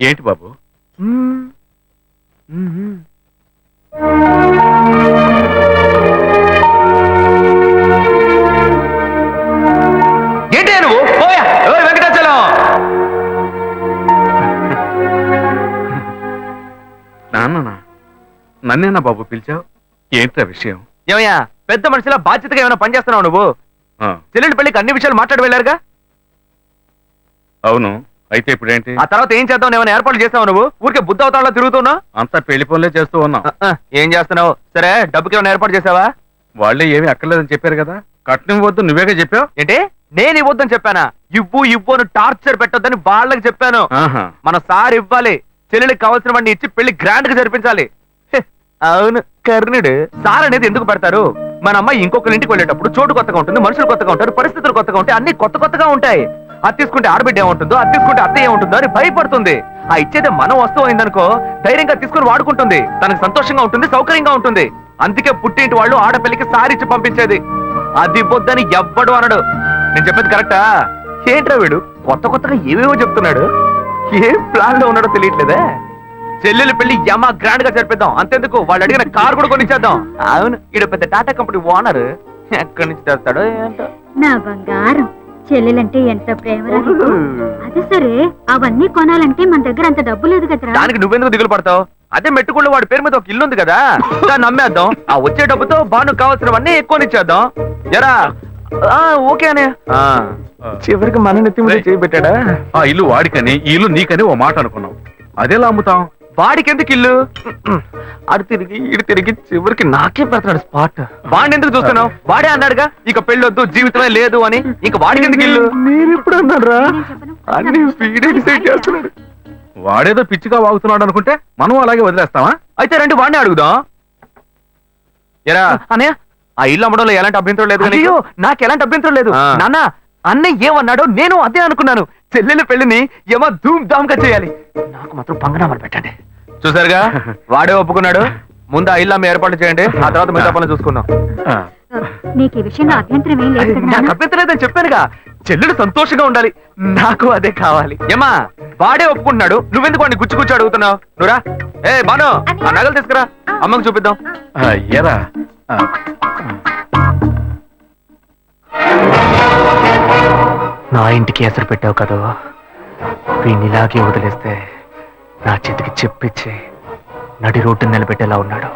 [SPEAKER 4] ఏంటి బాబు?
[SPEAKER 2] ఏంటి నువ్వు? వెంకటాచలం
[SPEAKER 4] నన్నేనా బాబు పిలిచావు? ఏంట్రా విషయం?
[SPEAKER 2] ఏమయ్యా పెద్ద మనిషిలా బాధ్యతగా ఏమైనా పని చేస్తున్నావు నువ్వు?
[SPEAKER 4] ఆ,
[SPEAKER 2] చెల్లెలి పెళ్లికి అన్ని విషయాలు మాట్లాడి వెళ్ళారుగా.
[SPEAKER 4] అవును. అయితే ఇప్పుడేంటి?
[SPEAKER 2] ఆ తర్వాత ఏం చేద్దాం? ఏమైనా ఏర్పాట్లు చేస్తావు నువ్వు? ఊరికే బుద్ధ అవతారంలో తిరుగుతున్నావు.
[SPEAKER 4] అంతా పెళ్లి పనులే చేస్తూ ఉన్నాం.
[SPEAKER 2] ఏం చేస్తున్నావు? సరే డబ్బుకి ఏమైనా ఏర్పాటు చేసావా?
[SPEAKER 4] వాళ్ళే ఏమీ అక్కర్లేదని చెప్పారు కదా. కట్నం వద్దు నువ్వేగా చెప్పావు.
[SPEAKER 2] ఏంటి నేను ఇవ్వద్దని చెప్పానా? ఇవ్వు అని టార్చర్ పెట్టొద్దని వాళ్ళకి చెప్పాను.
[SPEAKER 4] ఆహా.
[SPEAKER 2] మన సార్ ఇవ్వాలి. చెల్లెలికి కావాల్సినవన్నీ ఇచ్చి పెళ్లి గ్రాండ్ గా జరిపించాలి. హె, అవును కర్ణుడు. సార్ అనేది ఎందుకు పెడతారు? మన అమ్మాయి ఇంకొకరి ఇంటికి వెళ్ళేటప్పుడు చోటు కొత్తగా ఉంటుంది, మనుషులు కొత్తగా ఉంటారు, పరిస్థితులు కొత్తగా ఉంటాయి, అన్ని కొత్తగా ఉంటాయి. అది తీసుకుంటే ఆడబిడ్డ ఏముంటుందో, అది తీసుకుంటే అత్తయ్య ఏముంటుందో అని భయపడుతుంది. ఆ ఇచ్చేదే మనం వస్తువు అయిందనుకో ధైర్యంగా తీసుకుని వాడుకుంటుంది. తనకు సంతోషంగా ఉంటుంది, సౌకర్యంగా ఉంటుంది. అందుకే పుట్టింటి వాళ్ళు ఆడపిల్లికి సారిచ్చి పంపించేది. అది ఇవ్వొద్దని ఎవ్వడు అనడు. నేను చెప్పేది కరెక్టా? ఏంట్రా వీడు కొత్తగా ఏవేవో చెప్తున్నాడు. ఏం ప్లాన్ లో ఉన్నాడో తెలియట్లేదే. చెల్లెలు పెళ్లి యమా గ్రాండ్ గా జరిపిద్దాం. అంతెందుకు వాళ్ళు అడిగిన కార్ కూడా కొనిచ్చేద్దాం. అవును ఈడ పెద్ద టాటా కంపెనీ ఓనర్. ఎక్కడి నుంచి తెస్తాడో ఏంటో.
[SPEAKER 3] నా బంగారం చెల్లెలంటే ఎంత ప్రేమ. అది సరే అవన్నీ కొనాలంటే మన దగ్గర అంత డబ్బు లేదు కదరా.
[SPEAKER 2] దానికి నువ్వెందుకు దిగులు పడతావు? అదే మెట్టుకుళ్ళు వాడి పేరు మీద ఒక ఇల్లు ఉంది కదా, దాన్ని అమ్మేద్దాం. ఆ వచ్చే డబ్బుతో బాను కావాల్సినవన్నీ ఎక్కువనిచ్చేద్దాం. ఎరా ఓకే అనే. చివరికి మన నెత్తి మీద చేయబెట్టాడా?
[SPEAKER 4] ఆ ఇల్లు వాడికని ఈ ఇల్లు నీకని ఓ మాట అనుకున్నాం. అదేలా అమ్ముతాం?
[SPEAKER 2] వాడికి ఎందుకు ఇల్లు? అడు తిరిగి ఇడు తిరిగి చివరికి నాకే పెడతాడు స్పాట్. వాడిని ఎందుకు చూస్తున్నావు? వాడే అన్నాడుగా ఇక పెళ్ళొద్దు జీవితమే లేదు అని. ఇక వాడికి ఎందుకు ఇల్లు? నేను ఇప్పుడు అన్నారా? అన్ని వీడే డిసైడ్ చేస్తున్నాడు.
[SPEAKER 4] వాడేదో పిచ్చిగా వాగుతున్నాడు అనుకుంటే మనం అలాగే వదిలేస్తావా?
[SPEAKER 2] అయితే రండి వాడిని అడుగుదాం. ఎరా అనే ఆ ఇల్లు అమ్మడంలో ఎలాంటి అభ్యంతరం లేదు. అయ్యో నాకు ఎలాంటి అభ్యంతరం లేదు నాన్న. అన్నయ్య ఏమన్నాడో నేను అదే అనుకున్నాను. చెల్లెల పెళ్లిని ఏమో ధూమ్ ధామ్ గా చేయాలి. నాకు మాత్రం పంగనామని పెట్టండి. చూసారుగా వాడే ఒప్పుకున్నాడు. ముందు ఆ ఇల్లు అమ్మ ఏర్పాటు చేయండి, ఆ తర్వాత మిగతా పనులు చూసుకుందాం.
[SPEAKER 3] నీకు ఈ విషయంలో అభ్యంతరం ఏం లేదు కదా?
[SPEAKER 2] నాకు అభ్యంతరం లేదని చెప్పానుగా. చెల్లెలు సంతోషంగా ఉండాలి, నాకు అదే కావాలి. ఏమా వాడే ఒప్పుకుంటున్నాడు, నువ్వెందుకు వాడిని గుచ్చి అడుగుతున్నావు? నువ్వురా. ఏ బాను ఆ నగలు తీసుకురా, అమ్మకు చూపిద్దాం.
[SPEAKER 4] ఎరా
[SPEAKER 2] నా ఇంటికి ఎసరు పెట్టావు కదా, వీడిని ఇలాగే వదిలేస్తే నా చేతికి చెప్పిచ్చి నడి రోడ్డు నిలబెట్టేలా ఉన్నాడు.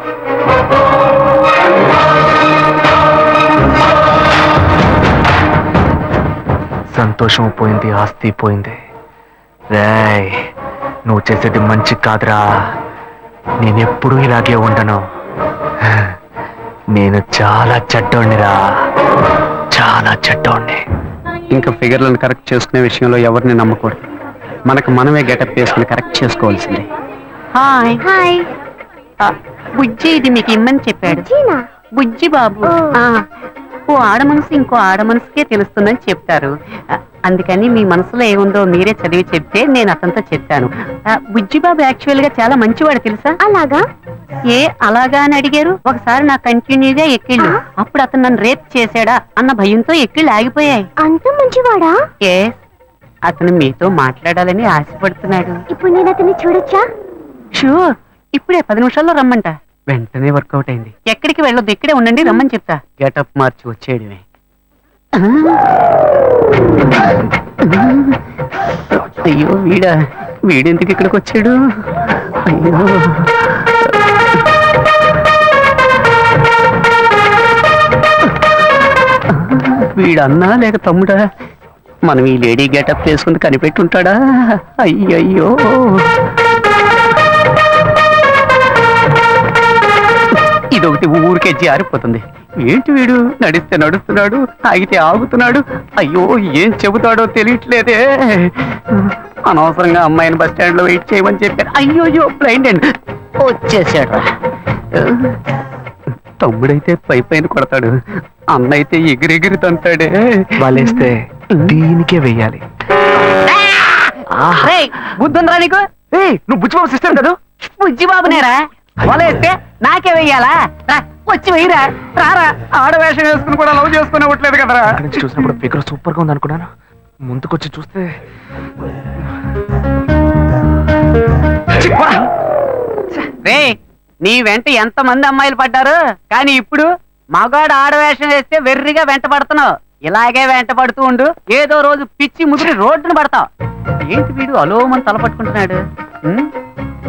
[SPEAKER 2] సంతోషం పోయింది, ఆస్తి పోయింది. రేయ్ నువ్వు చేసేది మంచి కాదురా. నేనెప్పుడూ ఇలాగే ఉండను. నేను చాలా చెడ్డోణ్ణిరా, చాలా చెడ్డోణ్ణి.
[SPEAKER 10] ఇంకా ఫిగర్లను కరెక్ట్ చేసుకునే విషయంలో ఎవరిని నమ్మకూడదు. మనకు మనమే గెటప్ వేసుకుని కరెక్ట్ చేసుకోవాల్సిందే.
[SPEAKER 12] Hi
[SPEAKER 3] hi.
[SPEAKER 12] బుజ్జి ఇది మీకు ఇమ్మని చెప్పాడు. బుజ్జి బాబు. ఓ ఆడ మనసు ఇంకో ఆడ మనసుకే తెలుస్తుందని చెప్తారు. అందుకని మీ మనసులో ఏముందో మీరే చదివి చెప్తే నేను అతనితో చెప్పాను. బుజ్జి బాబు యాక్చువల్ గా చాలా మంచివాడు తెలుసా?
[SPEAKER 3] అలాగా?
[SPEAKER 12] ఏ అలాగా అని అడిగారు. ఒకసారి నా కంటిన్యూగా ఎక్కిళ్ళు, అప్పుడు అతను నన్ను రేప్ చేశాడా అన్న భయంతో ఎక్కిళ్ళు ఆగిపోయాయి.
[SPEAKER 3] అంత మంచివాడా?
[SPEAKER 12] ఏ అతను మీతో మాట్లాడాలని ఆశపడుతున్నాడు.
[SPEAKER 3] ఇప్పుడు నేను అతన్ని చూడొచ్చా?
[SPEAKER 12] షూర్, ఇప్పుడే 10 నిమిషాల్లో రమ్మంట.
[SPEAKER 10] వెంటనే వర్కౌట్ అయింది.
[SPEAKER 12] ఎక్కడికి వెళ్ళొద్దు, ఇక్కడే ఉండండి, రమ్మని చెప్తా.
[SPEAKER 10] గెటప్ మార్చి వచ్చేయడమే.
[SPEAKER 12] అయ్యో వీడెందుకు ఇక్కడికి వచ్చాడు? అయ్యో వీడన్నా లేక తమ్ముడా? మనం ఈ లేడీ గెటప్ వేసుకుని కనిపెట్టుంటాడా? అయ్యయ్యో ఇదొకటి ఊరికే జారిపోతుంది. ఏంటి వీడు నడిస్తే నడుస్తున్నాడు, ఆగితే ఆగుతున్నాడు. అయ్యో ఏం చెబుతాడో తెలియట్లేదే. అనవసరంగా అమ్మాయిని బస్ స్టాండ్ లో వెయిట్ చేయమని చెప్పాను. అయ్యోయ్యో బ్లైండ్ అండ్ వచ్చేసాడు. తమ్ముడైతే పైన కొడతాడు, అన్నైతే ఎగిరెగిరి తంటాడే.
[SPEAKER 2] వాళ్ళేస్తే దీనికే వెయ్యాలి.
[SPEAKER 12] బుద్ధుందిరా నీకు?
[SPEAKER 2] నువ్వు బుచ్చిబాబు సిస్టర్ కదా?
[SPEAKER 12] బుజ్జి బాబునేరా వలేస్తే నాకే వెయ్యాలా? వచ్చి వెయ్యరా, రారా.
[SPEAKER 10] ఆడవేషం వేసుకుని కూడా లవ్ చేసుకుని ఇవ్వట్లేదు కదరా.
[SPEAKER 2] అక్కడి నుంచి చూసినప్పుడు ఫిగర్ సూపర్ గా ఉంది అనుకున్నాను. ముందుకొచ్చి చూస్తే
[SPEAKER 12] రే నీ వెంట ఎంత మంది అమ్మాయిలు పడ్డారు, కానీ ఇప్పుడు మగాడు ఆడవేషం వేస్తే వెర్రిగా వెంట పడుతున్నావు. ఇలాగే వెంట పడుతూ ఉండు, ఏదో రోజు పిచ్చి ముదిరి రోడ్డును పడతావు. ఏంటి వీడు అలోమని తల పట్టుకుంటున్నాడు?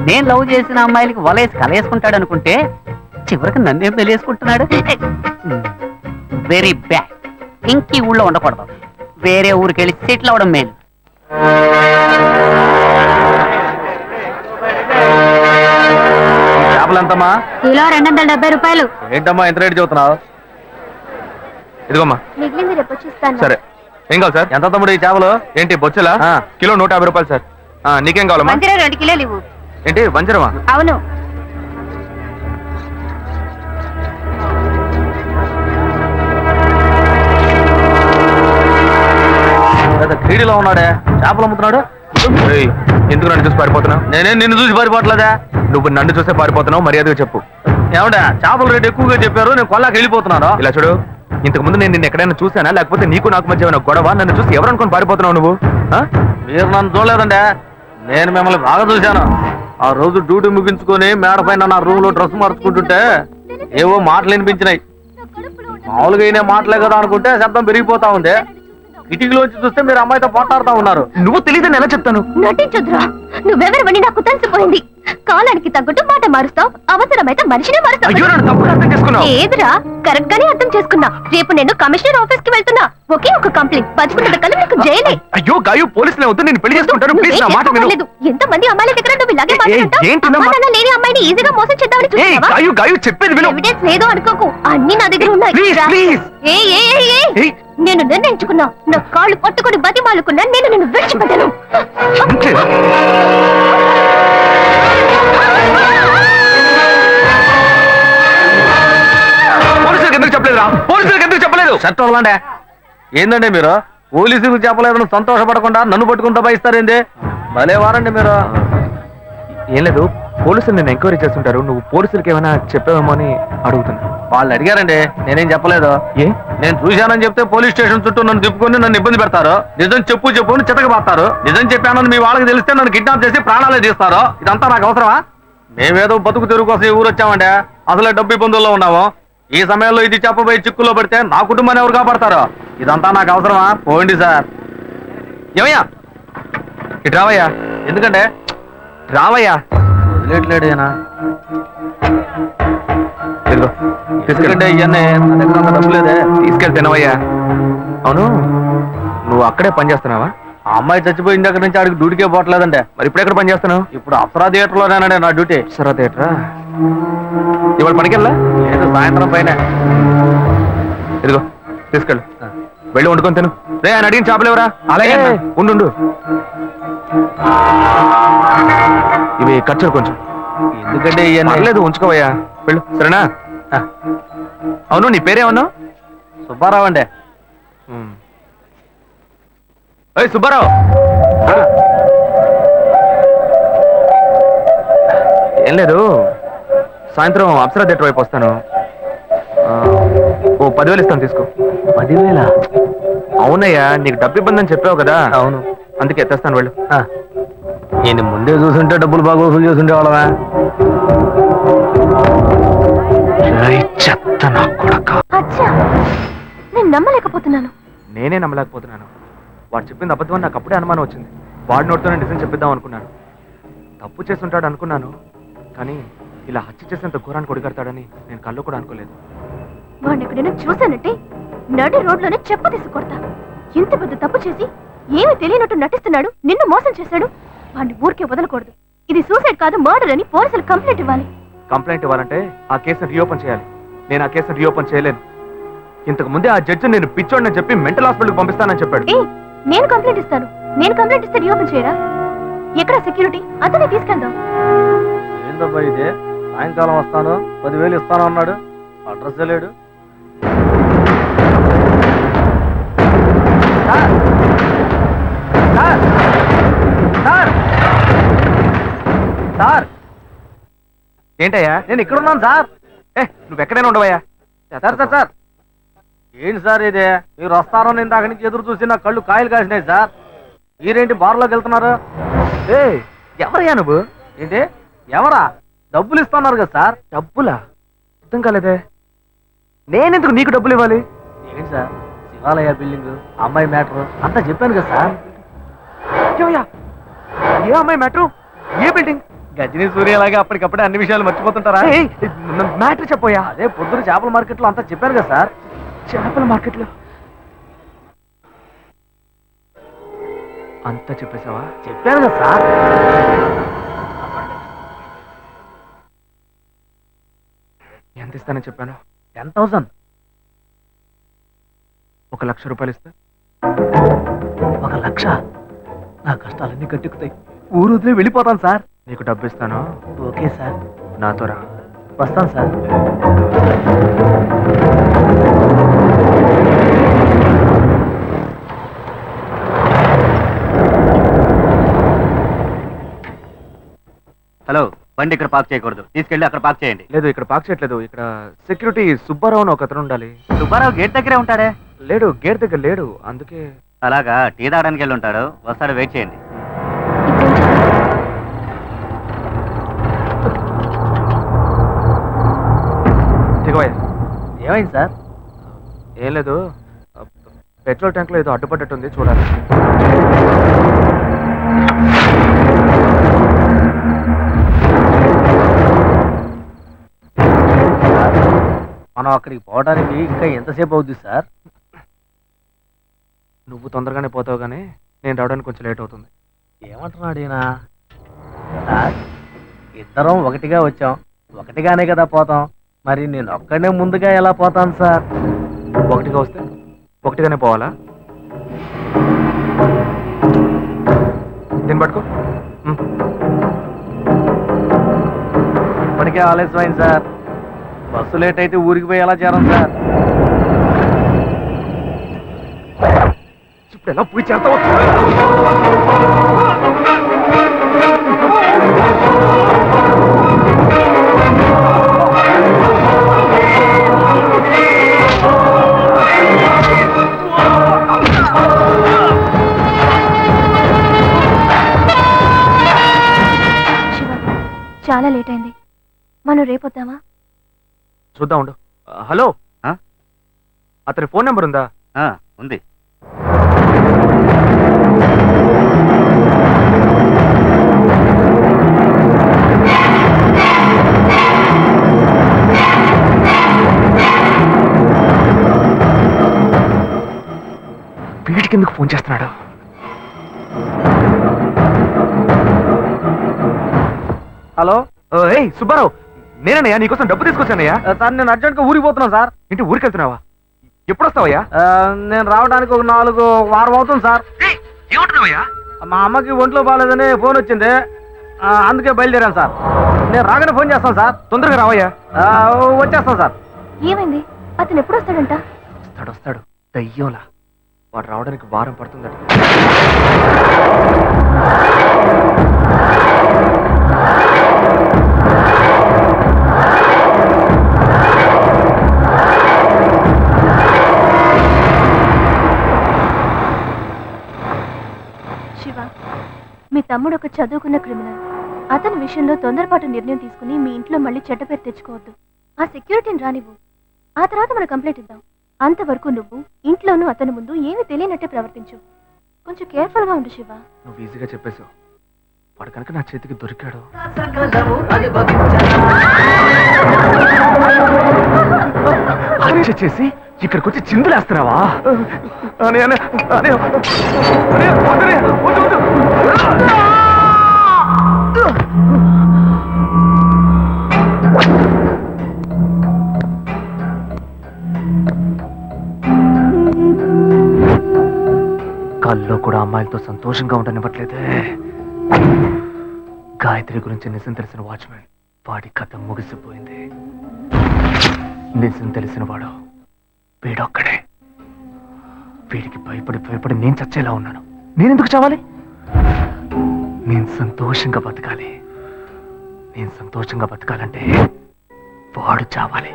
[SPEAKER 10] నేను లవ్ చేసిన అమ్మాయిలకి వలేసి కలేసుకుంటాడు అనుకుంటే చివరికి నన్నేం తెలియసుకుంటున్నాడు. Very bad. ఇంక ఈ ఊళ్ళో ఉండకూడదు, వేరే ఊరికి వెళ్ళి సెటిల్ అవ్వడం మేలు.
[SPEAKER 2] చేపలు ఎంతమ్మా?
[SPEAKER 3] కిలో 270 రూపాయలు.
[SPEAKER 2] ఏంటమ్మా ఎంత రేటు చెబుతున్నావు? ఇదిగోమ్మా.
[SPEAKER 3] మిగిలింది రేపు వచ్చిస్తాను.
[SPEAKER 2] సరే, ఏం కావాలి సార్? ఎంత తమ్ముడు ఈ చేపలు? ఏంటి బొచ్చులా? కిలో 150 రూపాయలు సార్. నీకేం కావాలమ్మా?
[SPEAKER 3] 2 కిలోలు ఇవ్వు.
[SPEAKER 2] ఏంటి వంజరమా?
[SPEAKER 3] అవును.
[SPEAKER 2] క్రీడలో ఉన్నాడే, చేపలు అమ్ముతున్నాడు. ఎందుకు నన్ను చూసి పారిపోతున్నావు? నేనే నిన్ను చూసి పారిపోవట్లేదా? నువ్వు నన్ను చూసే పారిపోతున్నావు, మర్యాదగా చెప్పు. ఏమంటా చేపల రేటు ఎక్కువగా చెప్పారు, నేను కొల్లాకి వెళ్ళిపోతున్నాను. ఇలా చూడు, ఇంతకు ముందు నేను నిన్ను ఎక్కడైనా చూసానా, లేకపోతే నీకు నాకు మధ్య ఏమైనా గొడవ? నన్ను చూసి ఎవరు అనుకుని పారిపోతున్నావు నువ్వు? మీరు నన్ను చూడలేదంటే నేను మిమ్మల్ని బాగా చూశాను. ఆ రోజు డ్యూటీ ముగించుకొని మేడ పైన నా రూమ్ లో డ్రెస్ మార్చుకుంటుంటే ఏవో మాటలు వినిపించినాయి. మామూలుగా అయినా మాటలే కదా అనుకుంటే శబ్దం పెరిగిపోతా ఉంది. కిటికీలోంచి చూస్తే మీరు అమ్మాయితో పోట్లాడుతూ ఉన్నారు. నువ్వు తెలియదని ఎలా చెప్తాను?
[SPEAKER 3] నటించొద్దురా, నువ్వెవరివని నాకు తెలిసిపోయింది. కాలానికి తగ్గట్టు మాట మారుస్తావు, అవసరమైతే మనిషినే మారుస్తావు. ఏదిరా, కరెక్ట్ గానే అర్థం చేసుకున్నా. రేపు నేను కమిషనర్ ఆఫీస్ కి వెళ్తున్నా. ఒకే ఒక కంప్లైంట్, 10 కల్లా నీకు జైలే.
[SPEAKER 2] అయ్యో గాయు, పోలీసులే వద్దు, నేను పెళ్లి చేసుకుంటాను. ప్లీజ్ నా మాట విను.
[SPEAKER 3] ఎంతమంది అమ్మాయిల దగ్గర నువ్వు ఇలాగే మాట్లాడతావు? లేని అమ్మాయిని ఈజీగా మోసం చేద్దామని చూస్తావా?
[SPEAKER 2] గాయు గాయు చెప్పేది విను.
[SPEAKER 3] ఎవిడెన్స్ లేదు అనుకోకు, అన్ని నా దగ్గర ఉన్నాయి. నేను నిర్ణయించుకున్నా, నా కాళ్ళు పట్టుకుని బతిమాలుకున్నా, నేను నిన్ను విడిచిపెట్టను.
[SPEAKER 2] పోలీసులకు ఎందుకు చెప్పలేదురా? పోలీసులకు ఎందుకు చెప్పలేదు? చట్టం వదలండి. ఏందండి మీరు పోలీసులకు చెప్పలేదని సంతోషపడకుండా నన్ను పట్టుకుని దబాయిస్తారేంది? భలే వారండి మీరు. ఏం లేదు, పోలీసులు నేను ఎంక్వైరీ చేస్తుంటారు. నువ్వు పోలీసులకి ఏమైనా చెప్పావేమో అని అడుగుతున్నా. వాళ్ళు అడిగారండి, నేనేం చెప్పలేదు. ఏ? నేను చూశానని చెప్తే పోలీస్ స్టేషన్ చుట్టూ నన్ను తిప్పుకొని నన్ను ఇబ్బంది పెడతారు. నిజం చెప్పు చెప్పు అని చితకబాస్తారు. నిజం చెప్పానని మీ వాళ్ళకి తెలిస్తే నన్ను కిడ్నాప్ చేసి ప్రాణాలే తీస్తారు. ఇదంతా నాకు అవసరమా? మేమేదో బతుకు తెరుగు కోసం ఈ ఊరు వచ్చామండి. అసలే డబ్బు ఇబ్బందుల్లో ఉన్నాము. ఈ సమయంలో ఇది చెప్పబోయి చిక్కుల్లో పడితే నా కుటుంబాన్ని ఎవరు కాపాడతారో? ఇదంతా నాకు అవసరమా? పోండి సార్. ఏమయ్యా ఇటు రావయ్యా. ఎందుకంటే రావయ్యా. వదిలేట్లేడు ఈయన. తీసుకెళ్ళండి. ఇవన్నీ నా దగ్గర డబ్బు లేదే. తీసుకెళ్ళి తినవయ్యా. అవును, నువ్వు అక్కడే పని చేస్తున్నావా? ఆ అమ్మాయి చచ్చిపోయిన దగ్గర నుంచి ఆడికి డ్యూటీకే పోవట్లేదంటే. మరి ఇప్పుడు ఎక్కడ పని చేస్తున్నావు? ఇప్పుడు అప్సరా థియేటర్ లోనేనండి నా డ్యూటీ. అప్సరా థియేటరా? ఇవాళ పనికెళ్ళా? లేదు, సాయంత్రం పైన. ఇదిగో తీసుకెళ్ళు, వెళ్ళి వండుకొని తిను. రే, ఆయన అడిగిన చేపలు ఎవరా? అలాగే ఉండు. ఇవి ఖర్చులు కొంచెం. ఎందుకంటే లేదు, ఉంచుకోవయ్యా. వెళ్ళు, సరేనా? అవును, నీ పేరేమన్నావు? సుబ్బారావు అండి. సుబ్బారావు, ఏం లేదు, సాయంత్రం అప్సరా థియేటర్ వైపు వస్తాను. ఓ 10,000 ఇస్తాను, తీసుకో. 10,000? అవునయ్యా, నీకు డబ్బు ఇబ్బంది అని చెప్పావు కదా. అవును, అందుకే తెస్తాను, వెళ్ళు. నేను ముందే చూసుంటే డబ్బులు బాగా వసూలు చేస్తుండే వాళ్ళవా?
[SPEAKER 3] నేను నమ్మలేకపోతున్నాను.
[SPEAKER 2] నేనే నమ్మలేకపోతున్నాను. వాడు చెప్పింది అబద్ధం అని నాకు అప్పుడే అనుమానం వచ్చింది. వాడి నోటితోనే నిజం చెప్పిద్దాం అనుకున్నాను. తప్పు చేస్తుంటాడు అనుకున్నాను, కానీ ఇలా హత్య చేసేంత ఘోరాన్ని కొడిగడతాడని నేను కళ్ళు కూడా అనుకోలేదు.
[SPEAKER 3] వాడిని ఎక్కడైనా చూశానంటే నడి రోడ్లోనే చెప్పు తీసుకొడతా. ఇంత పెద్ద తప్పు చేసి ఏమి తెలియనట్టు నటిస్తున్నాడు, నిన్ను మోసం చేశాడు. వాడిని ఊరికే వదలకూడదు. ఇది సూసైడ్ కాదు, మర్డర్ అని పోలీసులు కంప్లైంట్ ఇవ్వాలి.
[SPEAKER 2] కంప్లైంట్ ఇవ్వాలంటే ఆ కేసును రీఓపెన్ చేయాలి. నేను ఆ కేసును రీఓపెన్ చేయలేను. ఇంతకు ముందే ఆ జడ్జి నేను పిచ్చోడిని చెప్పి మెంటల్ హాస్పిటల్కి పంపిస్తానని చెప్పాడు.
[SPEAKER 3] నేను కంప్లైంట్ ఇస్తాను. నేను కంప్లైంట్ ఇస్తే రీఓపెన్ చేయరా? ఎక్కడ సెక్యూరిటీ? అతనే తీసుకెళ్దాం.
[SPEAKER 2] ఏందబ్బా ఇదే, సాయంకాలం వస్తాను 10,000 ఇస్తాను అన్నాడు, అడ్రస్ లేడు. సార్, ఏంటయ్యా? నేను ఇక్కడ ఉన్నాను సార్. నువ్వు ఎక్కడైనా ఉండవయ్యా. సార్ ఏంటి సార్ ఇదే? మీరు వస్తారో నేను దాకా నుంచి ఎదురు చూసి నా కళ్ళు కాయలు కాసినాయి సార్. మీరేంటి బార్లోకి వెళ్తున్నారు? ఎవరయ్యా నువ్వు? ఏంటి ఎవరా? డబ్బులు ఇస్తున్నారు కదా సార్. డబ్బులా? అర్థం కాలేదే. నేనెందుకు నీకు డబ్బులు ఇవ్వాలి? ఏంటి సార్, శివాలయ బిల్డింగ్, అమ్మాయి మ్యాటర్ అంతా చెప్పాను కదా సార్. ఏ అమ్మాయి మ్యాటర్? ఏ బిల్డింగ్? గజనీ సూర్యలాగా అప్పటికప్పుడే అన్ని విషయాలు మర్చిపోతుంటారా? మ్యాటర్ చెప్పోయా. అదే పొద్దున చేపల మార్కెట్లో అంతా చెప్పారు కదా సార్. చేపల మార్కెట్లో అంతా చెప్పేసావా? చెప్పాను కదా సార్. ఎంత ఇస్తానని చెప్పాను? 10,000. 1,00,000 రూపాయలు ఇస్తా. 1,00,000? నా కష్టాలన్నీ కట్టుకుతాయి. ఊరు వదిలే వెళ్ళిపోతాను సార్. నీకు డబ్బు ఇస్తాను. Okay sir. నాతో రా. వస్తాను సార్.
[SPEAKER 7] హలో, బండి ఇక్కడ పార్క్ చేయకూడదు, తీసుకెళ్ళి అక్కడ పార్క్ చేయండి.
[SPEAKER 2] లేదు, ఇక్కడ పార్క్ చేయట్లేదు. ఇక్కడ సెక్యూరిటీ సుబ్బారావు అని ఒక అతను ఉండాలి.
[SPEAKER 7] సుబ్బారావు గేట్ దగ్గరే ఉంటాడే.
[SPEAKER 2] లేడు, గేట్ దగ్గర లేడు. అందుకే.
[SPEAKER 7] అలాగా, టీ తాగడానికి వెళ్ళి ఉంటాడు. వస్తాడు, వెయిట్ చేయండి.
[SPEAKER 2] దిగవయ్యా. ఏమైంది సార్? ఏం లేదు, పెట్రోల్ ట్యాంక్ లో ఏదో అడ్డుపడ్డట్టుంది, చూడాలి. మనం అక్కడికి పోవడానికి ఇంకా ఎంతసేపు అవుద్ది సార్? నువ్వు తొందరగానే పోతావు, కానీ నేను రావడానికి కొంచెం లేట్ అవుతుంది. ఏమంటున్నాడు ఈయన? సార్, ఇద్దరం ఒకటిగా వచ్చాం, ఒకటిగానే కదా పోతాం. మరి నేను ఒక్కడే ముందుగా ఎలా పోతాను సార్? ఒకటిగా వస్తే ఒకటిగానే పోవాలా? దీన్ని పట్టుకో. ఇప్పటికే ఆలస్యమైంది సార్. బస్సు లేట్ అయితే ఊరికి పోయి ఎలా చేరం సార్? ఇప్పుడు ఎలా పోయి చేస్తావు?
[SPEAKER 3] చాలా లేట్ అయింది, మనం రేపొద్దామా?
[SPEAKER 2] చూద్దాం, ఉండు. హలో, అతని ఫోన్ నెంబర్ ఉందా?
[SPEAKER 7] ఉంది.
[SPEAKER 2] వీడికి ఎందుకు ఫోన్ చేస్తున్నాడు? హలో, ఏయ్ సుబ్బారావు, నేనయ్యా, నీకోసం డబ్బు తీసుకొచ్చానయ్యా. సార్, నేను అర్జెంట్గా ఊరికి పోతున్నాను సార్. ఇంటి ఊరికి వెళ్తున్నావా? ఎప్పుడు వస్తావయ్యా? నేను రావడానికి ఒక 4 వారం అవుతుంది సార్. ఏమంటున్నావయ్యా? మా అమ్మకి ఒంట్లో బాగాలేదని ఫోన్ వచ్చింది, అందుకే బయలుదేరాను సార్. నేను రాగానే ఫోన్ చేస్తాను సార్. తొందరగా రావయ్యా. వచ్చేస్తాను సార్.
[SPEAKER 3] ఏమైంది? అతను ఎప్పుడు వస్తాడంట?
[SPEAKER 2] వస్తాడు, దయ్యంలా. వాడు రావడానికి వారం పడుతుందట.
[SPEAKER 3] శివ, మీ తమ్ముడు ఒక చదువుకున్న క్రిమినల్. అతని విషయంలో తొందరపాటు నిర్ణయం తీసుకుని మీ ఇంట్లో మళ్ళీ చెడ్డ పేరు తెచ్చుకోవద్దు. ఆ సెక్యూరిటీని రానివ్వు, ఆ తర్వాత మనం కంప్లైంట్ ఇద్దాం. అంతవరకు నువ్వు ఇంట్లోనూ అతని ముందు ఏమీ తెలియనట్టే ప్రవర్తించు. కొంచెం కేర్ఫుల్ గా ఉండు శివ.
[SPEAKER 2] నువ్వు ఈజీగా చెప్పేశావు. వాడు కనుక నా చేతికి దొరికాడు. హత్య చేసి ఇక్కడికి వచ్చి చిందులేస్తున్నావా? కల్లో కూడా అమ్మాయిలతో సంతోషంగా ఉండనివ్వట్లేదే. గాయత్రి గురించి నిజం తెలిసిన వాచ్మెన్, వాడి కథ ముగిసిపోయింది. నిజం తెలిసిన వాడు వీడొక్కడే. వీడికి భయపడి నేను చచ్చేలా ఉన్నాను. నేనెందుకు చావాలి? నేను సంతోషంగా బతకాలి. నేను సంతోషంగా బతకాలంటే వాడు చావాలి.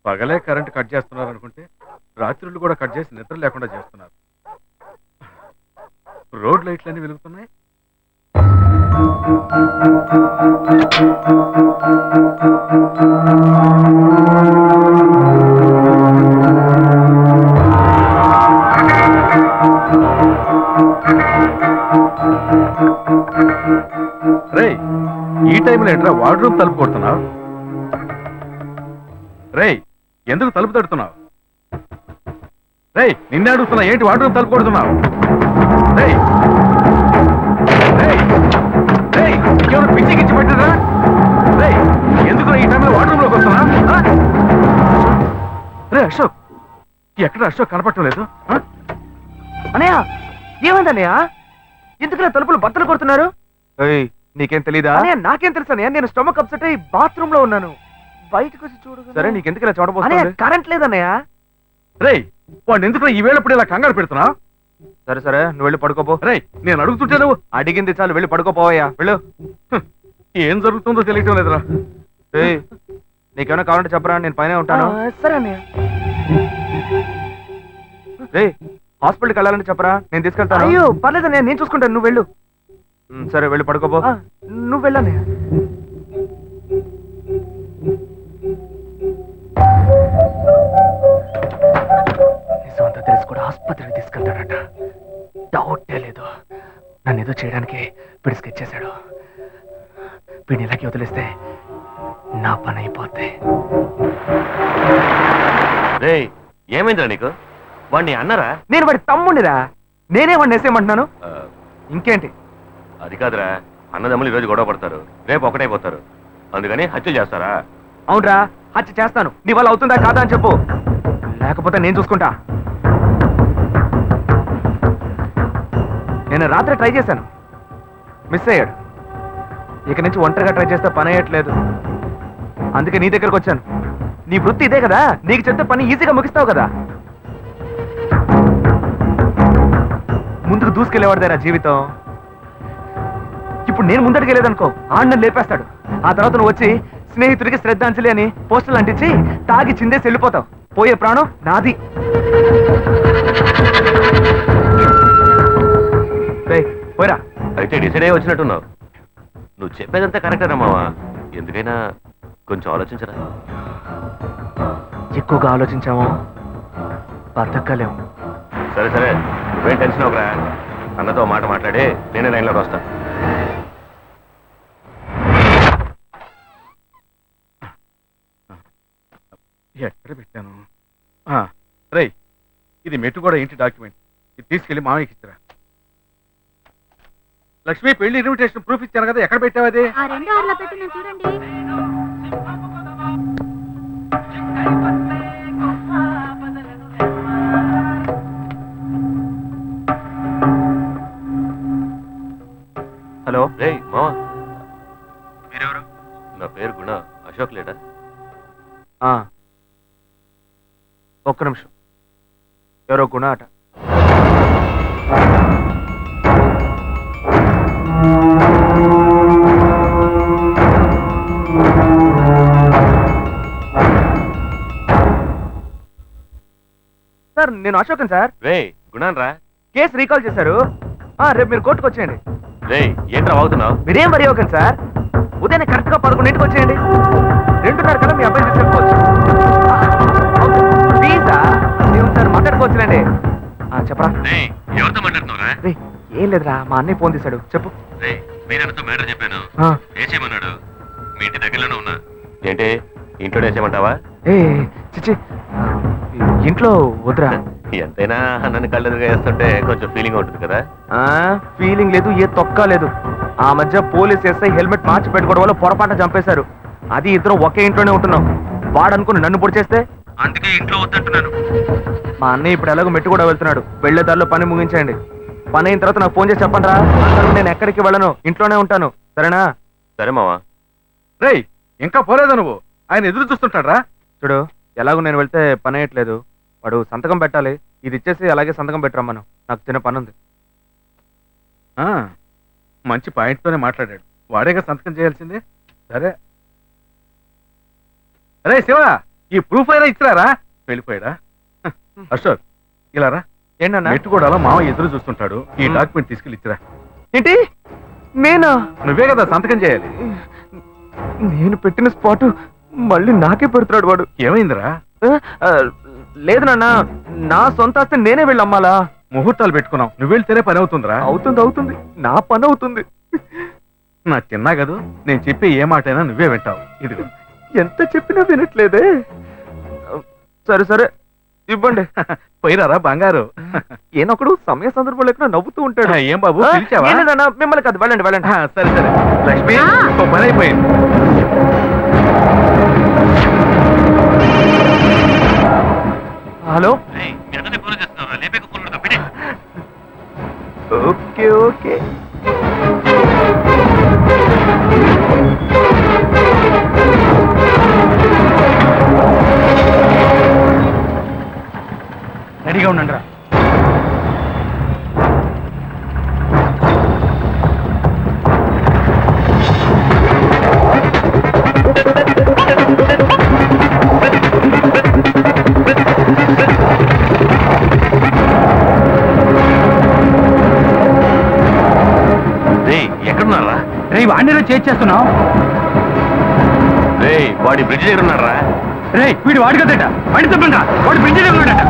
[SPEAKER 4] పగలే కరెంట్ కట్ చేస్తున్నారు అనుకుంటే రాత్రులు కూడా కట్ చేసి నిద్ర లేకుండా చేస్తున్నారు. రోడ్ లైట్లన్నీ వెలుగుతున్నాయి. రేయ్, ఈ టైంలో ఏంట్రా వార్డ్రూమ్ తలుపు కొడుతున్నావు? రేయ్, ఎందుకు తలుపు తడుతున్నావు? రేయ్, నిన్నే అడుగుతున్నా, ఏంటి వార్డ్రూమ్ తలుపు కొడుతున్నావు? రేయ్ రేయ్ రేయ్, ఇంకేమైనా పిచ్చి గిచ్చి పెట్టరా? రేయ్, ఎందుకు ఈ టైంలో వార్డ్రూమ్ లోకి వస్తున్నా? రే అశోక్, ఎక్కడ అశోక్ కనపడటం లేదు?
[SPEAKER 2] అనయ్య, ఏమైంది అన్నయ్య? ఎందుకు తలుపులు బద్దలు కొడుతున్నారు? నీకేం తెలీదా? నాకేం తెలుసు అన్నయ్య, నేను స్టమక్ అప్సెట్ అయ్యి బాత్రూమ్ లో ఉన్నాను. బయటకు వచ్చి చూడు. సరే, నీకెందుకు ఇలా చూడబోతున్నా? కరెంట్ లేదన్నయ్య.
[SPEAKER 4] రేయ్, వాడిని ఎందుకు ఈ వేళప్పుడు ఇలా కంగారు పెడుతున్నా?
[SPEAKER 2] సరే సరే, నువ్వు వెళ్ళి పడుకోపో.
[SPEAKER 4] రేయ్, నేను అడుగుతుంటే నువ్వు
[SPEAKER 2] అడిగింది చాలు, వెళ్ళి పడుకోపోవయ్యా, వెళ్ళు.
[SPEAKER 4] ఏం జరుగుతుందో తెలియటం లేదురా.
[SPEAKER 2] నీకేమైనా కావాలంటే చెప్పరా, నేను పైన ఉంటాను. సరే అన్నయ్య. రే, హాస్పిటల్కి వెళ్ళాలని చెప్పరా, నేను తీసుకెళ్తాను. అయ్యో పర్లేదన్నయ్య, నేను చూసుకుంటాను, నువ్వు వెళ్ళు. సరే, వెళ్ళి పడుకోపో. నువ్వు వెళ్ళన్నయ్య. నిజమంతా తెలిసి కూడా ఆసుపత్రికి తీసుకెళ్తాడట. డౌటే లేదు, నన్ను ఏదో చేయడానికి వీడు స్కెచ్ చేశాడు. వీడిని ఇలాగే వదిలేస్తే నా పని అయిపోద్ది.
[SPEAKER 13] రే, ఏమైందిరా నీకు? వాడిని అన్నారా?
[SPEAKER 2] నేను వాడి తమ్ముడిరా, నేనే వాడిని వేసేయమంటున్నాను. ఇంకేంటి?
[SPEAKER 13] అది కాదురా, అన్నదమ్ములు ఈరోజు గొడవ పడతారు, రేపు ఒకటైపోతారు, అందుకని హత్య చేస్తారా?
[SPEAKER 2] అవునరా, హత్య చేస్తాను. నీ వల్ల అవుతుందా కాదా అని చెప్పు, లేకపోతే నేను చూసుకుంటా. నేను రాత్రి ట్రై చేశాను, మిస్ అయ్యాడు. ఇక నుంచి ఒంటరిగా ట్రై చేస్తే పని అయ్యట్లేదు, అందుకే నీ దగ్గరకు వచ్చాను. నీ వృత్తి ఇదే కదా, నీకు చెప్తే పని ఈజీగా ముగిస్తావు కదా. ముందుకు దూసుకెళ్ళేవాడిదేరా జీవితం. ఇప్పుడు నేను ముందడికెళ్ళేదనుకో, ఆడిని లేపేస్తాడు. ఆ తర్వాత నువ్వు వచ్చి స్నేహితుడికి శ్రద్ధాంజలి అని పోస్టర్లు అంటించి తాగి చిందేసి వెళ్ళిపోతావు. పోయే ప్రాణం నాది. పోయిరా.
[SPEAKER 13] అయితే డిసైడ్ అయ్యి వచ్చినట్టున్నావు. నువ్వు చెప్పేదంతా కరెక్టేనా మావా? ఎందుకైనా కొంచెం ఆలోచించరా.
[SPEAKER 2] ఎక్కువగా ఆలోచించాము బతకలేము.
[SPEAKER 13] సరే సరే, నువ్వేం టెన్షన్ అవ్వరా. అన్నతో మాట మాట్లాడి నేనే లైన్లోకి వస్తా.
[SPEAKER 4] ఎక్కడ పెట్టాను? రేయ్, ఇది మెట్టు కూడా ఇంటి డాక్యుమెంట్, ఇది తీసుకెళ్లి మామయ్యకి ఇచ్చిరా. లక్ష్మి, పెళ్లి ఇన్విటేషన్ ప్రూఫ్ ఇచ్చాను కదా, ఎక్కడ పెట్టావు అది?
[SPEAKER 3] చూడండి.
[SPEAKER 2] హలో.
[SPEAKER 13] రేయ్ మావా,
[SPEAKER 2] మీరెవరు?
[SPEAKER 13] నా పేరు గుణ. అశోక్ లేడా?
[SPEAKER 2] ఒక్క నిమిషం. ఎవరో గుణ అట. సార్, నేను అశోకన్ సార్.
[SPEAKER 13] రే గుణాన్ రా.
[SPEAKER 2] కేసు రీకాల్ చేశారు. రేపు మీరు కోర్టుకు వచ్చేయండి.
[SPEAKER 13] రే, ఏంట్రా అవుతున్నావు?
[SPEAKER 2] మీరేం వరి అవ్వకండి సార్, ఉదయం కరెక్ట్ గా 11 వచ్చేయండి. 2:30 కదా మీ అబ్బాయి తీసుకెళ్ళిపోవచ్చు. ప్లీజా, నేను సార్ మాట్లాడుకోవచ్చులేండి. చెప్పరా.
[SPEAKER 13] ఎవరితో మాట్లాడుతున్నావురా?
[SPEAKER 2] ఏం లేదురా, మా అన్నయ్య ఫోన్ తీశాడు, చెప్పు.
[SPEAKER 13] మీరన్నతో మ్యాటర్ చెప్పాను, వేసేయమన్నాడు. మీ ఇంటి దగ్గరలోనే ఉన్నా. ఏంటి, ఇంట్లో వేసేయమంటావా?
[SPEAKER 2] చిచ్చి, ఇంట్లో వద్దురా.
[SPEAKER 13] ఎంతైనా నన్ను కళ్ళెదురుగా వేస్తుంటే కొంచెం ఫీలింగ్ ఉంటుంది కదా.
[SPEAKER 2] ఫీలింగ్ లేదు, ఏ తొక్క లేదు. ఆ మధ్య పోలీస్ ఎస్ఐ హెల్మెట్ మార్చి పెట్టుకోవడం వల్ల పొరపాటు చంపేశారు. అది ఇద్దరు ఒకే ఇంట్లోనే ఉంటున్నాం. వాడు అనుకుని నన్ను పొడి చేస్తే అందుకే ఇంట్లో వద్దంటున్నాను. మా అన్నయ్య ఇప్పుడు ఎలాగో మెట్టు కూడా వెళ్తున్నాడు. వెళ్లే దారిలో పని ముగించేయండి. పని అయిన తర్వాత నాకు ఫోన్ చేసి చెప్పండి రా. నేను ఎక్కడికి వెళ్ళను, ఇంట్లోనే ఉంటాను, సరేనా?
[SPEAKER 13] సరే మావా.
[SPEAKER 4] రేయ్, ఇంకా పోలేదా నువ్వు? ఆయన ఎదురు చూస్తుంటాడ్రా.
[SPEAKER 2] చూడు, ఎలాగో నేను వెళ్తే పని అయ్యట్లేదు. వాడు సంతకం పెట్టాలి, ఇది ఇచ్చేసి అలాగే సంతకం పెట్టరమ్మను. నాకు చిన్న పని ఉంది.
[SPEAKER 4] మంచి పాయింట్తోనే మాట్లాడాడు. వాడేగా సంతకం చేయాల్సిందే. సరే. రే శివ, ఈ ప్రూఫ్ అయినా ఇచ్చిరారా? వెళ్ళిపోయాడా? అశోక్ ఇలా రా.
[SPEAKER 2] ఏంటన్నా?
[SPEAKER 4] మెట్టుకోడాలో మామ ఎదురు చూస్తుంటాడు. ఈ డాక్యుమెంట్ తీసుకెళ్ళి ఇచ్చిరా.
[SPEAKER 2] ఏంటి నేనా?
[SPEAKER 4] నువ్వే కదా సంతకం చేయాలి.
[SPEAKER 2] నేను పెట్టిన స్పాట్ మళ్ళీ నాకే పెడుతున్నాడు వాడు.
[SPEAKER 4] ఏమైందిరా?
[SPEAKER 2] లేదు నాన్న, నా సొంత ఆస్తి నేనే వెళ్ళి అమ్మాలా.
[SPEAKER 4] ముహూర్తాలు పెట్టుకున్నాం, నువ్వు వెళ్తేనే పని అవుతుందిరా.
[SPEAKER 2] అవుతుంది, నా పని అవుతుంది.
[SPEAKER 4] నా చిన్నా కదూ, నేను చెప్పే ఏ మాట అయినా నువ్వే వింటావు. ఇదిగో.
[SPEAKER 2] ఎంత చెప్పినా వినట్లేదే. సరే ఇవ్వండి.
[SPEAKER 4] పోయిరారా బంగారు.
[SPEAKER 2] ఏనొకడు సమయ సందర్భం లేకుండా నవ్వుతూ ఉంటాడు.
[SPEAKER 4] ఏం బాబు పిలిచావా?
[SPEAKER 2] మిమ్మల్ని కాదు, వెళ్ళండి.
[SPEAKER 4] సరే లక్ష్మి, ఓ పని అయిపోయింది.
[SPEAKER 2] హలో.
[SPEAKER 13] ఫోన్ చేస్తున్నారా? లేపేక ఫోన్
[SPEAKER 2] ఓకే.
[SPEAKER 5] రెడీగా ఉండండి రా.
[SPEAKER 13] ఎక్కడున్నారా?
[SPEAKER 5] రే వాడిని చేస్తున్నావు.
[SPEAKER 13] రే వాడి బ్రిడ్జ్ దగ్గర ఉన్నారా?
[SPEAKER 5] రే వీడు వాడి కదట, వాడి తప్పండి, వాడు బ్రిడ్జ్ దగ్గర ఉన్నాడట.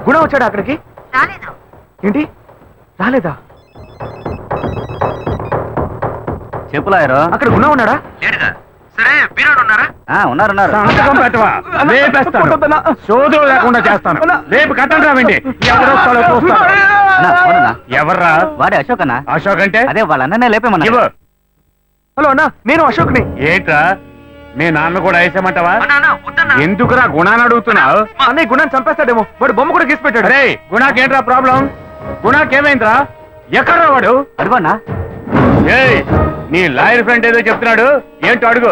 [SPEAKER 2] గుణ వచ్చాడు అక్కడికి? ఏంటి రాలేదా?
[SPEAKER 7] చెప్పులాయరు
[SPEAKER 2] అక్కడ గుణ ఉన్నాడా? సరే బీరాడు ఉన్నారా?
[SPEAKER 7] ఉన్నారు.
[SPEAKER 4] సంతకం పెట్టవా? లేపేస్తాను. సోదరు లేకుండా చేస్తాను. రేపు కట్టండి రావండి. ఎవరొస్తాడో చూస్తాను. ఎవర్రా?
[SPEAKER 7] వాడే అశోక్ అన్న.
[SPEAKER 4] అశోక్ అంటే
[SPEAKER 7] అదే వాళ్ళ అన్ననే లేపేమన్నా.
[SPEAKER 2] హలో అన్నా, నేను అశోక్ని.
[SPEAKER 4] ఏంట్రా మీ నాన్న కూడా వేసామంటావా? ఎందుకురా గుణాన్ని అడుగుతున్నావు?
[SPEAKER 2] అన్నయ్య గుణాన్ని చంపేస్తాడేమో, వాడు బొమ్మ కూడా గీసి పెట్టాడు.
[SPEAKER 4] అరే గుణాకేంట్రా ప్రాబ్లం? గుణాకేమైందిరా? ఎక్కడ్రా వాడు?
[SPEAKER 7] అడుగున్నా.
[SPEAKER 4] ఏయ్ నీ లాయర్ ఫ్రెండ్ ఏదో చెప్తున్నాడు, ఏంటో అడుగు.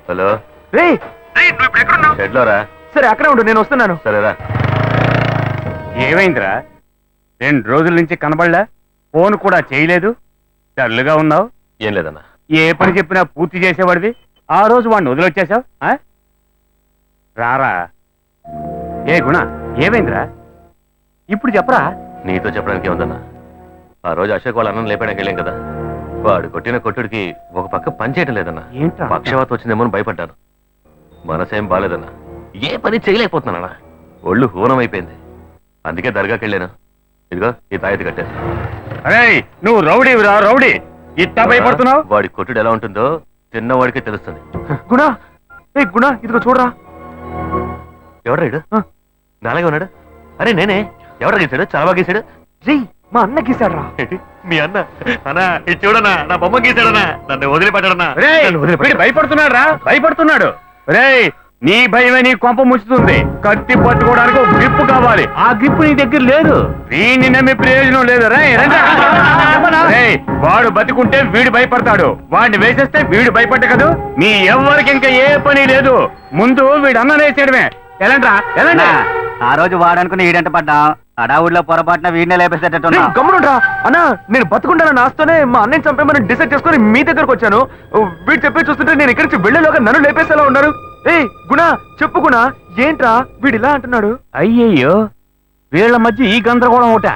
[SPEAKER 13] హలో
[SPEAKER 2] నువ్వు ఇప్పుడు ఎక్కడున్నావు?
[SPEAKER 13] షెడ్లోరా.
[SPEAKER 2] సరే అక్కడే ఉండు, నేను వస్తున్నాను.
[SPEAKER 13] సరేరా.
[SPEAKER 10] ఏమైందిరా 2 రోజుల నుంచి కనబడలా? ఫోన్ కూడా చేయలేదు, డల్లుగా ఉన్నావు.
[SPEAKER 13] ఏం లేదన్నా.
[SPEAKER 10] ఏ పని చెప్పినా పూర్తి చేసేవాడివి, ఆ రోజు వాడిని వదిలొచ్చేసావు. రారా. ఏ గుణ, ఏమైందిరా ఇప్పుడు చెప్పరా.
[SPEAKER 13] నీతో చెప్పడానికి ఏముందన్నా, ఆ రోజు అశోక్ వాళ్ళ అన్నం లేపడానికి వెళ్ళాం కదా, వాడు కొట్టిన కొట్టుడికి ఒక పక్క పని చేయటం లేదన్నా.
[SPEAKER 10] ఏంట్రా?
[SPEAKER 13] పక్షవాతం వచ్చిందేమో అని భయపడ్డాను. మనసేం బాలేదన్నా, ఏ పని చేయలేకపోతున్నానన్నా. ఒళ్ళు హూనం అయిపోయింది. అందుకే దర్గాకి వెళ్ళాను. ఇదిగో ఈ తాయెత్తు కట్టాను.
[SPEAKER 10] అరే నువ్వు రౌడీవిరా, రౌడీ. ఇట్టా భయపడుతున్నావు?
[SPEAKER 13] వాడి కొట్టుడు ఎలా ఉంటుందో తిన్నవాడికే తెలుస్తుంది.
[SPEAKER 2] గుణ, ఏ గుణ, ఇదిగో చూడరా.
[SPEAKER 13] ఎవడ్రా ఇడు? నాలాగే ఉన్నాడు. అరే నేనే. ఎవరు గీసాడు? చాలా బాగా గీసాడు.
[SPEAKER 2] మా అన్న గీసాడు రా.
[SPEAKER 13] మీ అన్న? అన్నా ఇది చూడనా, నా బొమ్మ గీసాడనా, నన్ను వదిలిపెట్టాడన్నా.
[SPEAKER 10] భయపడుతున్నాడు రా, భయపడుతున్నాడు. రే నీ భయమే నీ కొంప ముచ్చుతుంది. కత్తి పట్టుకోవడానికి ఒక గ్రిప్ కావాలి, ఆ గ్రిప్ నీ దగ్గర లేదు. వీడిని నమ్మి ప్రయోజనం లేదు. వాడు బతికుంటే వీడు భయపడతాడు, వాడిని వేసేస్తే వీడు భయపడ్డ కదా. మీ ఎవ్వరికి ఇంకా ఏ పని లేదు, ముందు వీడు అన్న వేసేయడమే. ఎలాంట్రా ఎలాంటి?
[SPEAKER 5] ఆ రోజు వాడనుకుని ఈడంట పడ్డా, అడావుడిలో పొరపాటున వీడినే లేపేసేటట్టున్నా.
[SPEAKER 2] గమ్మునుంటా అన్నా, నేను బతుకుంటానని ఆస్తోనే మా అన్నని చంపేమని డిసైడ్ చేసుకుని మీ దగ్గరకు వచ్చాను. వీడు చెప్పి చూస్తుంటే నేను ఇక్కడి నుంచి వెళ్ళేలోగా నన్ను లేపేసేలా ఉన్నారు. ఏయ్ గుణ, చెప్పు గుణ, ఏంట్రా వీడు ఇలా అంటున్నాడు?
[SPEAKER 10] అయ్యయ్యో, వీళ్ళ మధ్య ఈ గందరగోళం ఒకట.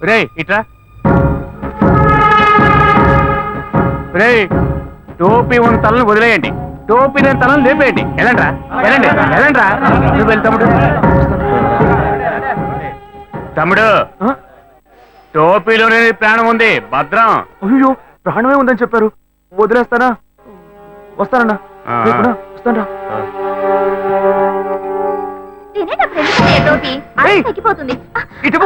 [SPEAKER 10] రే ఇట్రా. రే టోపీ ఉన్న తలను వదిలేయండి, టోపీ లేని తలను లేపేయండి. Elantra ఎలాండి Elantra. నువ్వు వెళ్ళి తమ్ముడు. తమ్ముడు టోపీలోనే ప్రాణం ఉంది, భద్రం.
[SPEAKER 2] అయ్యో ప్రాణమే ఉందని చెప్పారు, వదిలేస్తానా? వస్తానన్నా, వస్తానరా. ఇటు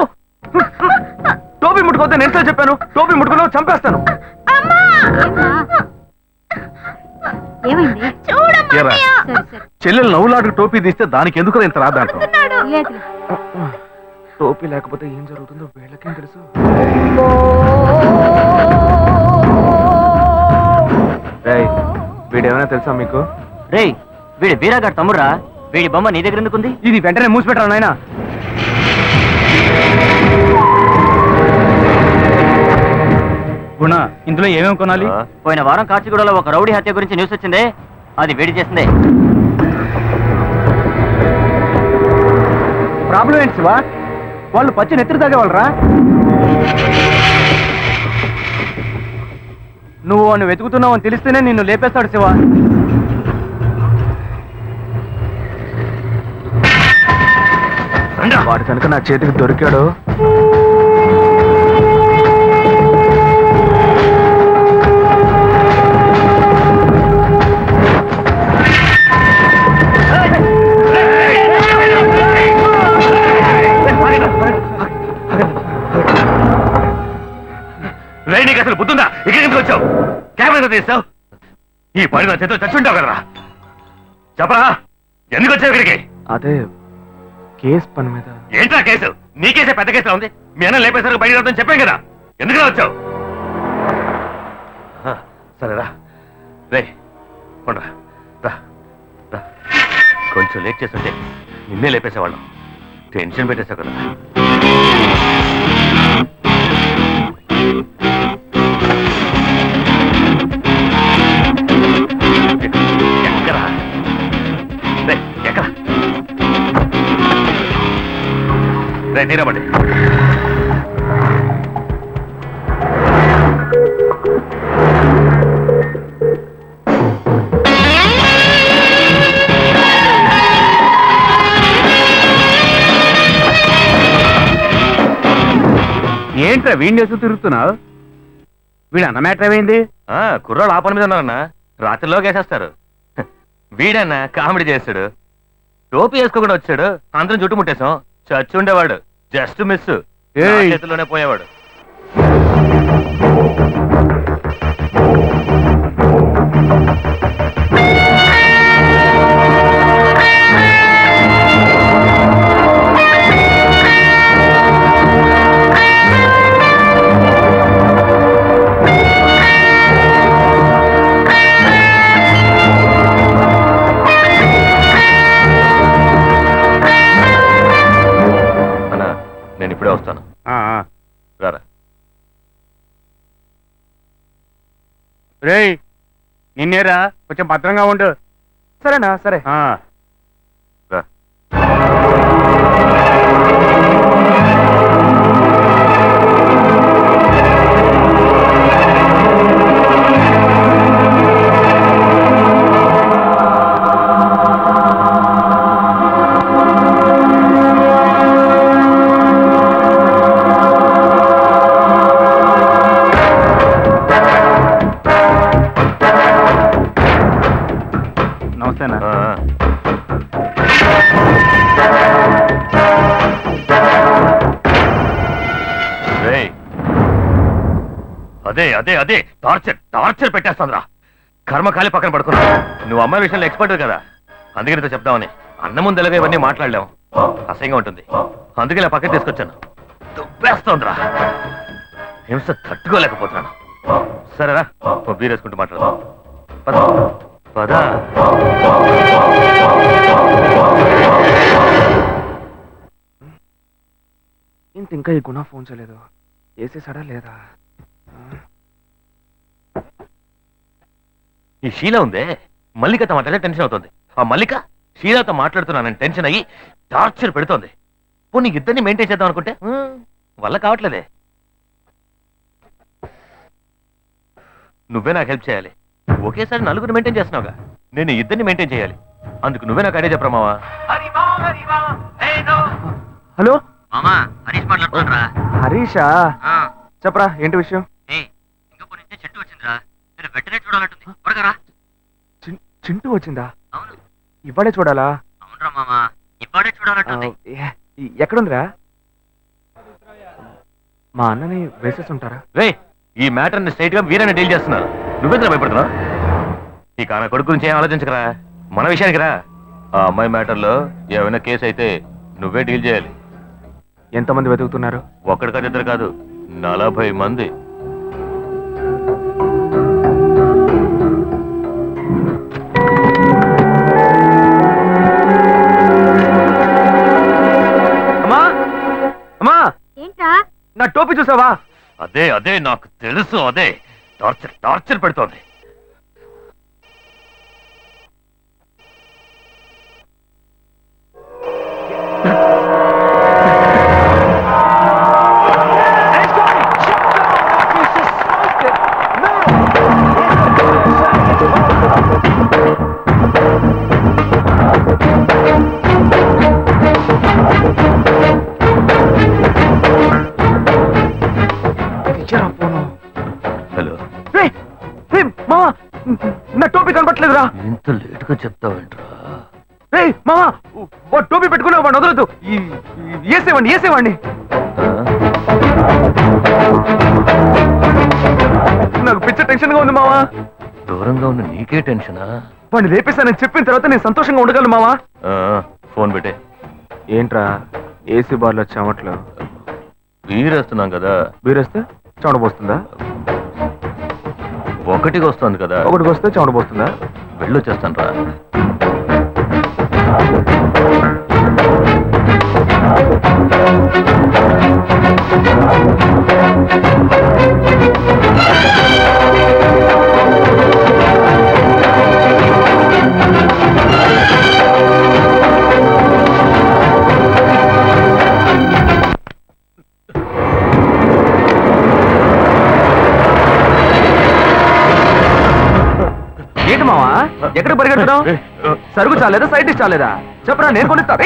[SPEAKER 2] టోపీ ముట్టుకోవద్దు నేను సార్ చెప్పాను. టోపీ ముట్టుకున్నావు చంపేస్తాను.
[SPEAKER 4] చెల్లెలు నవ్వులాటకు టోపీ తీస్తే దానికి ఎందుకు ఇంత రాదంట.
[SPEAKER 2] టోపీ లేకపోతే ఏం జరుగుతుందో వీళ్ళకేం తెలుసు. వీడేమైనా తెలుసా మీకు?
[SPEAKER 7] రే వీడి బీరాగాడు తమ్ముడురా, వీడి బొమ్మ నీ దగ్గర ఎందుకుంది?
[SPEAKER 2] ఇది వెంటనే మూసిపెట్టాను నాయనా.
[SPEAKER 5] గుణ, ఇందులో ఏమేమి కొనాలి?
[SPEAKER 7] పోయిన వారం కాచిగూడలో ఒక రౌడీ హత్య గురించి న్యూస్ వచ్చిందే, అది వేడి చేసిందే.
[SPEAKER 2] ప్రాబ్లం ఏంటి శివా? వాళ్ళు పచ్చి నెత్తిరి తాగేవాళ్ళరా? నువ్వు వాడిని వెతుకుతున్నావు అని తెలిస్తేనే నిన్ను లేపేస్తాడు శివ. వాడు కనుక నా చేతికి దొరికాడు.
[SPEAKER 13] నీకు అసలు బుద్ధుందా? ఇక్కడికి ఎందుకు వచ్చావు? కెమెరా తీస్తావు? ఈ పని నా చేతిలో చచ్చుంటావు కదరా. చెప్పరా, ఎందుకు వచ్చావు ఇక్కడికి?
[SPEAKER 2] అదే కేసు పని మీద.
[SPEAKER 13] ఏంట్రా కేసు? నీ కేసే పెద్ద కేసులో ఉంది. మీ అన్న లేపేసరికి బయట రాదని చెప్పాం కదా, ఎందుకు వచ్చావు? సరేరా, రే కొండ్రా, రా రా. కొంచెం లేట్ చేస్తుంటే నిన్నే లేపేసేవాళ్ళం. టెన్షన్ పెట్టేశావు కదా. ఎక్కరా ఎక్కరా రే, తీరబడి.
[SPEAKER 10] ఏంట్రా వీడిని వేసు తిరుగుతున్నావు? వీడు అన్న మ్యాటర్ ఏమైంది?
[SPEAKER 13] కుర్రాళ్ళు ఆ పని మీద ఉన్నారన్నా, రాత్రిలో వేసేస్తారు. వీడన్నా కామెడీ చేస్తాడు, టోపీ వేసుకోకుండా వచ్చాడు, అందరం చుట్టుముట్టేశాం. చచ్చి ఉండేవాడు, జస్ట్ మిస్, చేతిలోనే పోయేవాడు. ఇప్పుడే వస్తాను. రారా.
[SPEAKER 5] రేయ్ నిన్నేరా, కొంచెం భద్రంగా ఉండు.
[SPEAKER 2] సరేనా? సరే.
[SPEAKER 13] రా.
[SPEAKER 5] నమస్తేనా?
[SPEAKER 13] రేయ్, అదే అదే అదే టార్చర్ టార్చర్ పెట్టేస్తాందిరా. కర్మకాలి పక్కన పడుకున్నా. నువ్వు అమ్మాయి విషయంలో ఎక్స్పర్ట్ కదా, అందుకే నీతో చెప్దామని. అన్న ముందెలాగా ఇవన్నీ మాట్లాడలేము, అసహ్యంగా ఉంటుంది. అందుకే ఇలా పక్కన తీసుకొచ్చాను. దుబ్బేస్తోందిరా, హింస తట్టుకోలేకపోతున్నాను. సరేరా, బీర్ వేసుకుంటూ మాట్లాడదాం. పద పద.
[SPEAKER 2] ఇంత ఇంకా ఈ గుణ ఫోన్ చేయలేదు, వేసేసాడా లేదా?
[SPEAKER 13] ఈ షీల ఉందే, మల్లికతో మాట్లాడితే టెన్షన్ అవుతుంది. ఆ మల్లిక షీలాతో మాట్లాడుతున్నానని టెన్షన్ అయ్యి టార్చర్ పెడుతోంది. పోనీ ఇద్దరిని మెయింటైన్ చేద్దాం అనుకుంటే వల్ల కావట్లేదే. నువ్వే నాకు హెల్ప్ చేయాలి. ఒకేసారి నలుగురు మెయింటైన్ చేస్తున్నావుగా, నేను ఇద్దరిని మెయింటైన్ చేయాలి. అందుకు నువ్వే నాకు ఐడియా చెప్పరా మావా.
[SPEAKER 2] హలో
[SPEAKER 7] మామా, హరీష్ మాట్లాడుతున్నారా?
[SPEAKER 2] హరీషా? చెప్పరా, ఏంటి విషయం?
[SPEAKER 7] సింగపూర్ నుంచి చెట్టు వచ్చిందిరా, మీరు వెంటనే చూడాలంటుంది. త్వరగా రా.
[SPEAKER 2] చింటూ వచ్చిందా?
[SPEAKER 7] అవును.
[SPEAKER 2] ఇవాడే చూడాలా?
[SPEAKER 7] అవునరా మామా, ఇవాడే చూడాలంటుంది.
[SPEAKER 2] ఎక్కడుందిరా? మా అన్నని వేసేసి ఉంటారా?
[SPEAKER 13] రే, ఈ మ్యాటర్ ని స్ట్రైట్ గా వీరని డీల్ చేస్తున్నారు. నువ్వెందుకు భయపడుతున్నావు? ఈ కాన కొడుకు గురించి ఏం ఆలోచించకరా, మన విషయానికి రా. ఆ అమ్మాయి మ్యాటర్లో ఏమైనా కేసు అయితే నువ్వే డీల్ చేయాలి.
[SPEAKER 2] ఎంతమంది వెతుకుతున్నారు?
[SPEAKER 13] ఒక్కడి కాదు, ఇద్దరు కాదు, 40 మంది.
[SPEAKER 2] అమ్మా అమ్మా,
[SPEAKER 3] ఏంట్రా?
[SPEAKER 2] నా టోపీ చూసావా?
[SPEAKER 13] అదే అదే నాకు తెలుసు, అదే టార్చర్ టార్చర్ పెడుతోంది. హలో,
[SPEAKER 2] మామా, నా టోపీ కనపట్లేదురా.
[SPEAKER 13] ఇంత లేట్ గా చెప్తావేంట్రా?
[SPEAKER 2] రే మామా, వాడు టోపీ పెట్టుకున్నా, వాడిని వదలొద్దు. వేసేవాడిని వేసేవాడిని. నాకు పిచ్చ టెన్షన్ గా ఉంది మావా.
[SPEAKER 13] దూరంగా ఉన్న నీకే టెన్షనా?
[SPEAKER 2] వాడిని లేపేశానని చెప్పిన తర్వాత నేను సంతోషంగా ఉండగలను మావా.
[SPEAKER 13] ఫోన్ పెట్టే.
[SPEAKER 2] ఏంట్రా, ఏసీ బార్లో చెమట్లు?
[SPEAKER 13] బీరేస్తున్నాం కదా.
[SPEAKER 2] బీరేస్తే చెమట పోస్తుందా?
[SPEAKER 13] ఒకటికి వస్తుంది కదా.
[SPEAKER 2] ఒకటికి వస్తే చెమట పోస్తుందా?
[SPEAKER 13] వెళ్ళొచ్చేస్తాను రా.
[SPEAKER 2] ఏంటి మావా, ఎక్కడ పరిగెట్టడం? సరుకు చాలేదా, సైడ్ డిష్ చాలేదా? చెప్పరా, నేను కొనిస్తా.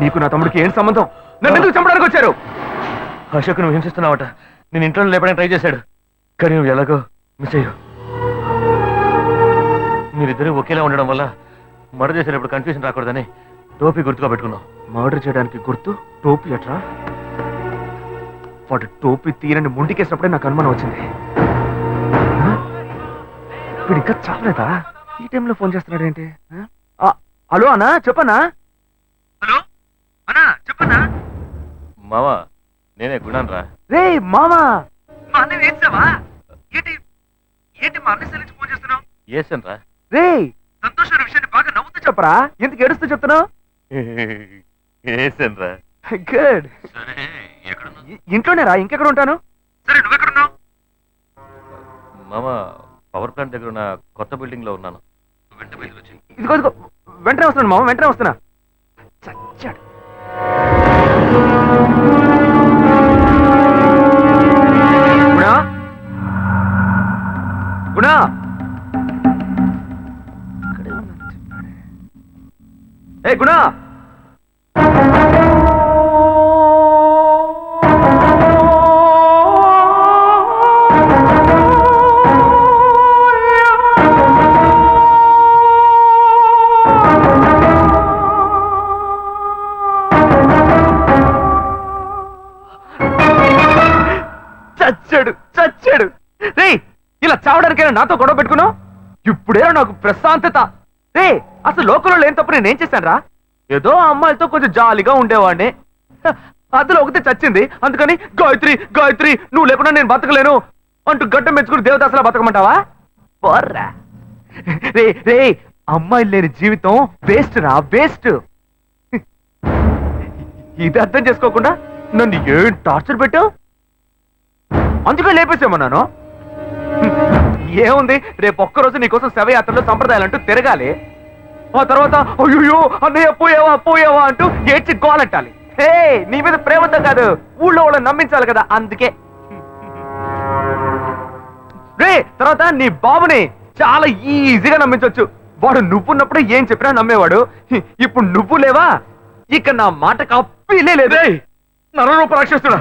[SPEAKER 2] నీకు నా తమ్ముడికి ఏం సంబంధం? నన్ను ఎందుకు చంపడానికి వచ్చారు?
[SPEAKER 13] అశోక్ నువ్వు హింసిస్తున్నావట. నేను ఇంట్లో లేపడానికి ట్రై చేశాడు, కానీ నువ్వు ఎలాగో మిస్ అయ్యావు. మీరిద్దరూ ఒకేలా ఉండడం వల్ల మర్డర్ చేసేటప్పుడు కన్ఫ్యూజన్ రాకూడదని టోపీ గుర్తుగా పెట్టుకున్నావు.
[SPEAKER 2] మర్డర్ చేయడానికి గుర్తు టోపీ అట్రా? వాడు టోపీ తీరని ముండికేసినప్పుడే నాకు అనుమానం వచ్చింది. వీడు ఇంకా చావలేదా? ఈ టైంలో ఫోన్ చేస్తున్నాడు ఏంటి? హలో అన్నా, చెప్పన్నా. హలో అన్నా, చెప్పన్నా.
[SPEAKER 13] మావా, నేనే గుణాన్ రా.
[SPEAKER 2] రే మామా, మా అన్న వేసావా? ఏంటి ఏంటి మా అన్న నుంచి ఫోన్ చేస్తున్నావు?
[SPEAKER 13] ఏసన్ రా.
[SPEAKER 2] రే సంతోషమైన విషయాన్ని బాగా నవ్వుతూ చెప్పరా, ఎందుకు ఏడుస్తూ చెప్తున్నావు?
[SPEAKER 13] ఏసన్ రా.
[SPEAKER 2] గుడ్. ఇంట్లోనే రా, ఇంకెక్కడ ఉంటాను? సరే నువ్వెక్కడున్నావు?
[SPEAKER 13] మామా, పవర్ ప్లాంట్ దగ్గర ఉన్న కొత్త బిల్డింగ్ లో ఉన్నాను.
[SPEAKER 2] ఇదిగో ఇదిగో, వెంటనే వస్తున్నాను మామ, వెంటనే వస్తున్నా. చచ్చాడు. గుణా, గుణా. ఏ గుణా, చచ్చాడు చచ్చాడు. రే, ఇలా చావడానికైనా నాతో గొడవ పెట్టుకున్నావు? ఇప్పుడేనా నాకు ప్రశాంతత? రే, అసలు లోకంలో లేని తప్పు నేనేం చేశాను రా? ఏదో ఆ అమ్మాయిలతో కొంచెం జాలీగా ఉండేవాడిని. అందులో ఒకటి చచ్చింది, అందుకని గాయత్రి గాయత్రి నువ్వు లేకుండా నేను బతకలేను అంటూ గడ్డం మెచ్చుకుని దేవదాసలా బతకమంటావా? బోర్రా. రే రే, అమ్మాయిలు లేని జీవితం వేస్ట్ రా, వేస్ట్. ఇది అర్థం చేసుకోకుండా నన్ను ఏం టార్చర్ పెట్టావు? అందుకే లేపేసేమన్నాను. ఏముంది, రేపు ఒక్కరోజు నీకోసం శవయాత్రలో సంప్రదాయాలంటూ తిరగాలి. ఆ తర్వాత అయ్యో అన్నయ్య పోయావా పోయావా అంటూ ఏడ్చి గోలంటాలి. హే, నీ మీద ప్రేమతో కాదు, ఊళ్ళో వాళ్ళని నమ్మించాలి కదా, అందుకే. రే, తర్వాత నీ బాబుని చాలా ఈజీగా నమ్మించవచ్చు. వాడు నువ్వున్నప్పుడు ఏం చెప్పినా నమ్మేవాడు. ఇప్పుడు నువ్వు లేవా, ఇక నా మాట కప్పిలే లేదే.
[SPEAKER 4] నరరూప రాక్షసుడా,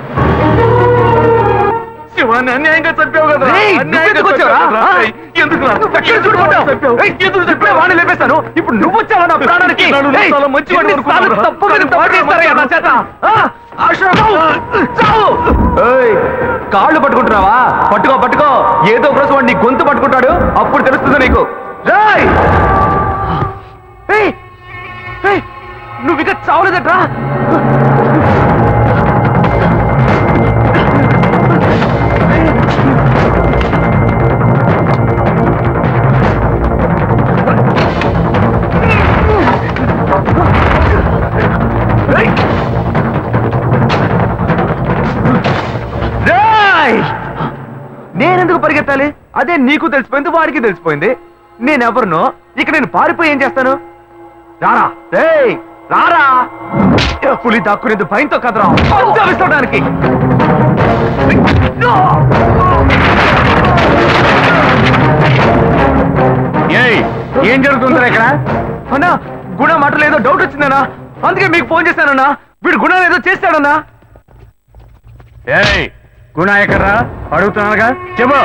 [SPEAKER 4] శివాన్ని అన్యాయంగా చంపావు కదా.
[SPEAKER 2] వాడిని లేపేశాను, ఇప్పుడు నువ్వు వచ్చావా నా ప్రాణానికి? కాళ్ళు పట్టుకుంటున్నావా? పట్టుకో పట్టుకో, ఏదో ఒక రోజు వాడు నీ గొంతు పట్టుకుంటాడు, అప్పుడు తెలుస్తుంది నీకు. నువ్వు ఇక చావలేదట్రా? నేనెందుకు పరిగెత్తాలి? అదే నీకు తెలిసిపోయింది, వాడికి తెలిసిపోయింది. నేనెవరినో, ఇక నేను పారిపోయి ఏం చేస్తాను? రారా రేయ్, రారా. పులి దాక్కునేది భయంతో కదరా, పంచవిస్తడానికి. ఏం జరుగుతుందా ఇక్కడ? అన్నా, గుణ మాటలు ఏదో డౌట్ వచ్చిందన్నా, అందుకే మీకు ఫోన్ చేశానన్నా. వీడు గుణ ఏదో చేస్తాడన్నా.
[SPEAKER 4] ఏయ్, గుణ ఎక్కడ్రా? అడుగుతున్నానుగా, చెప్పు.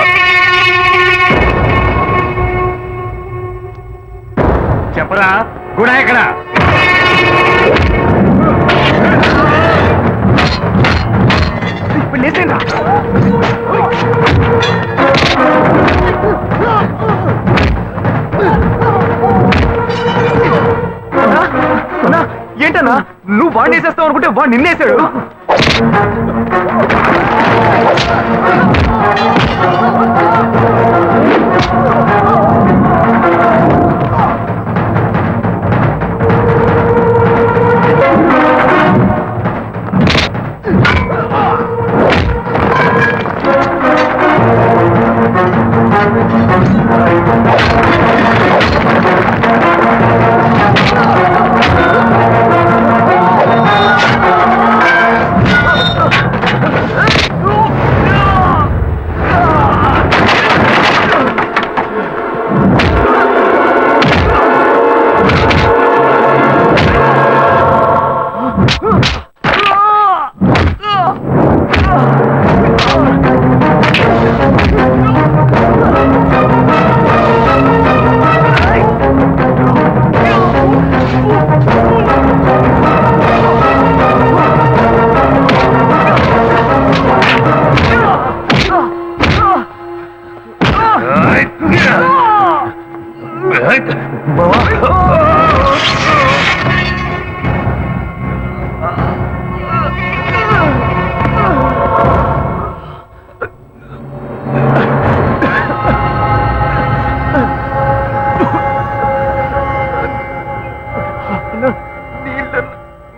[SPEAKER 4] చెప్పరా, గుణ ఎక్కడ?
[SPEAKER 2] ఇప్పుడు లేసేంరా. ఏంటన్నా, నువ్వు వాడిని వేసేస్తావు అనుకుంటే వాడు నిన్నేసాడు.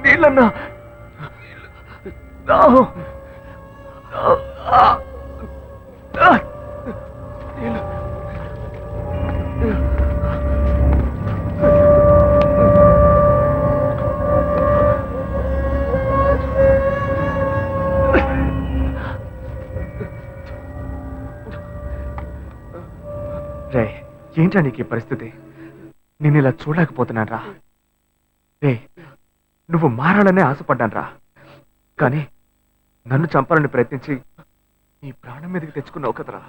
[SPEAKER 2] నీళ్ళన్నా రే, ఏంట్రా నీకు ఈ పరిస్థితి? నేను ఇలా చూడలేకపోతున్నాను రా. రే, నువ్వు మారాలనే ఆశపడ్డాను రా, కానీ నన్ను చంపాలని ప్రయత్నించి నీ ప్రాణం మీదకి తెచ్చుకున్నావు కదరా.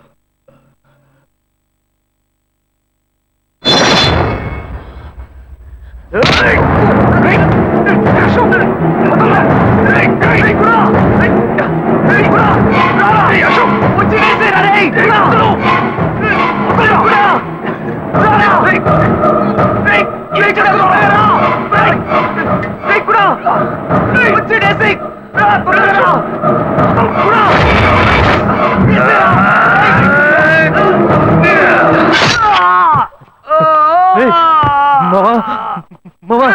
[SPEAKER 2] మావా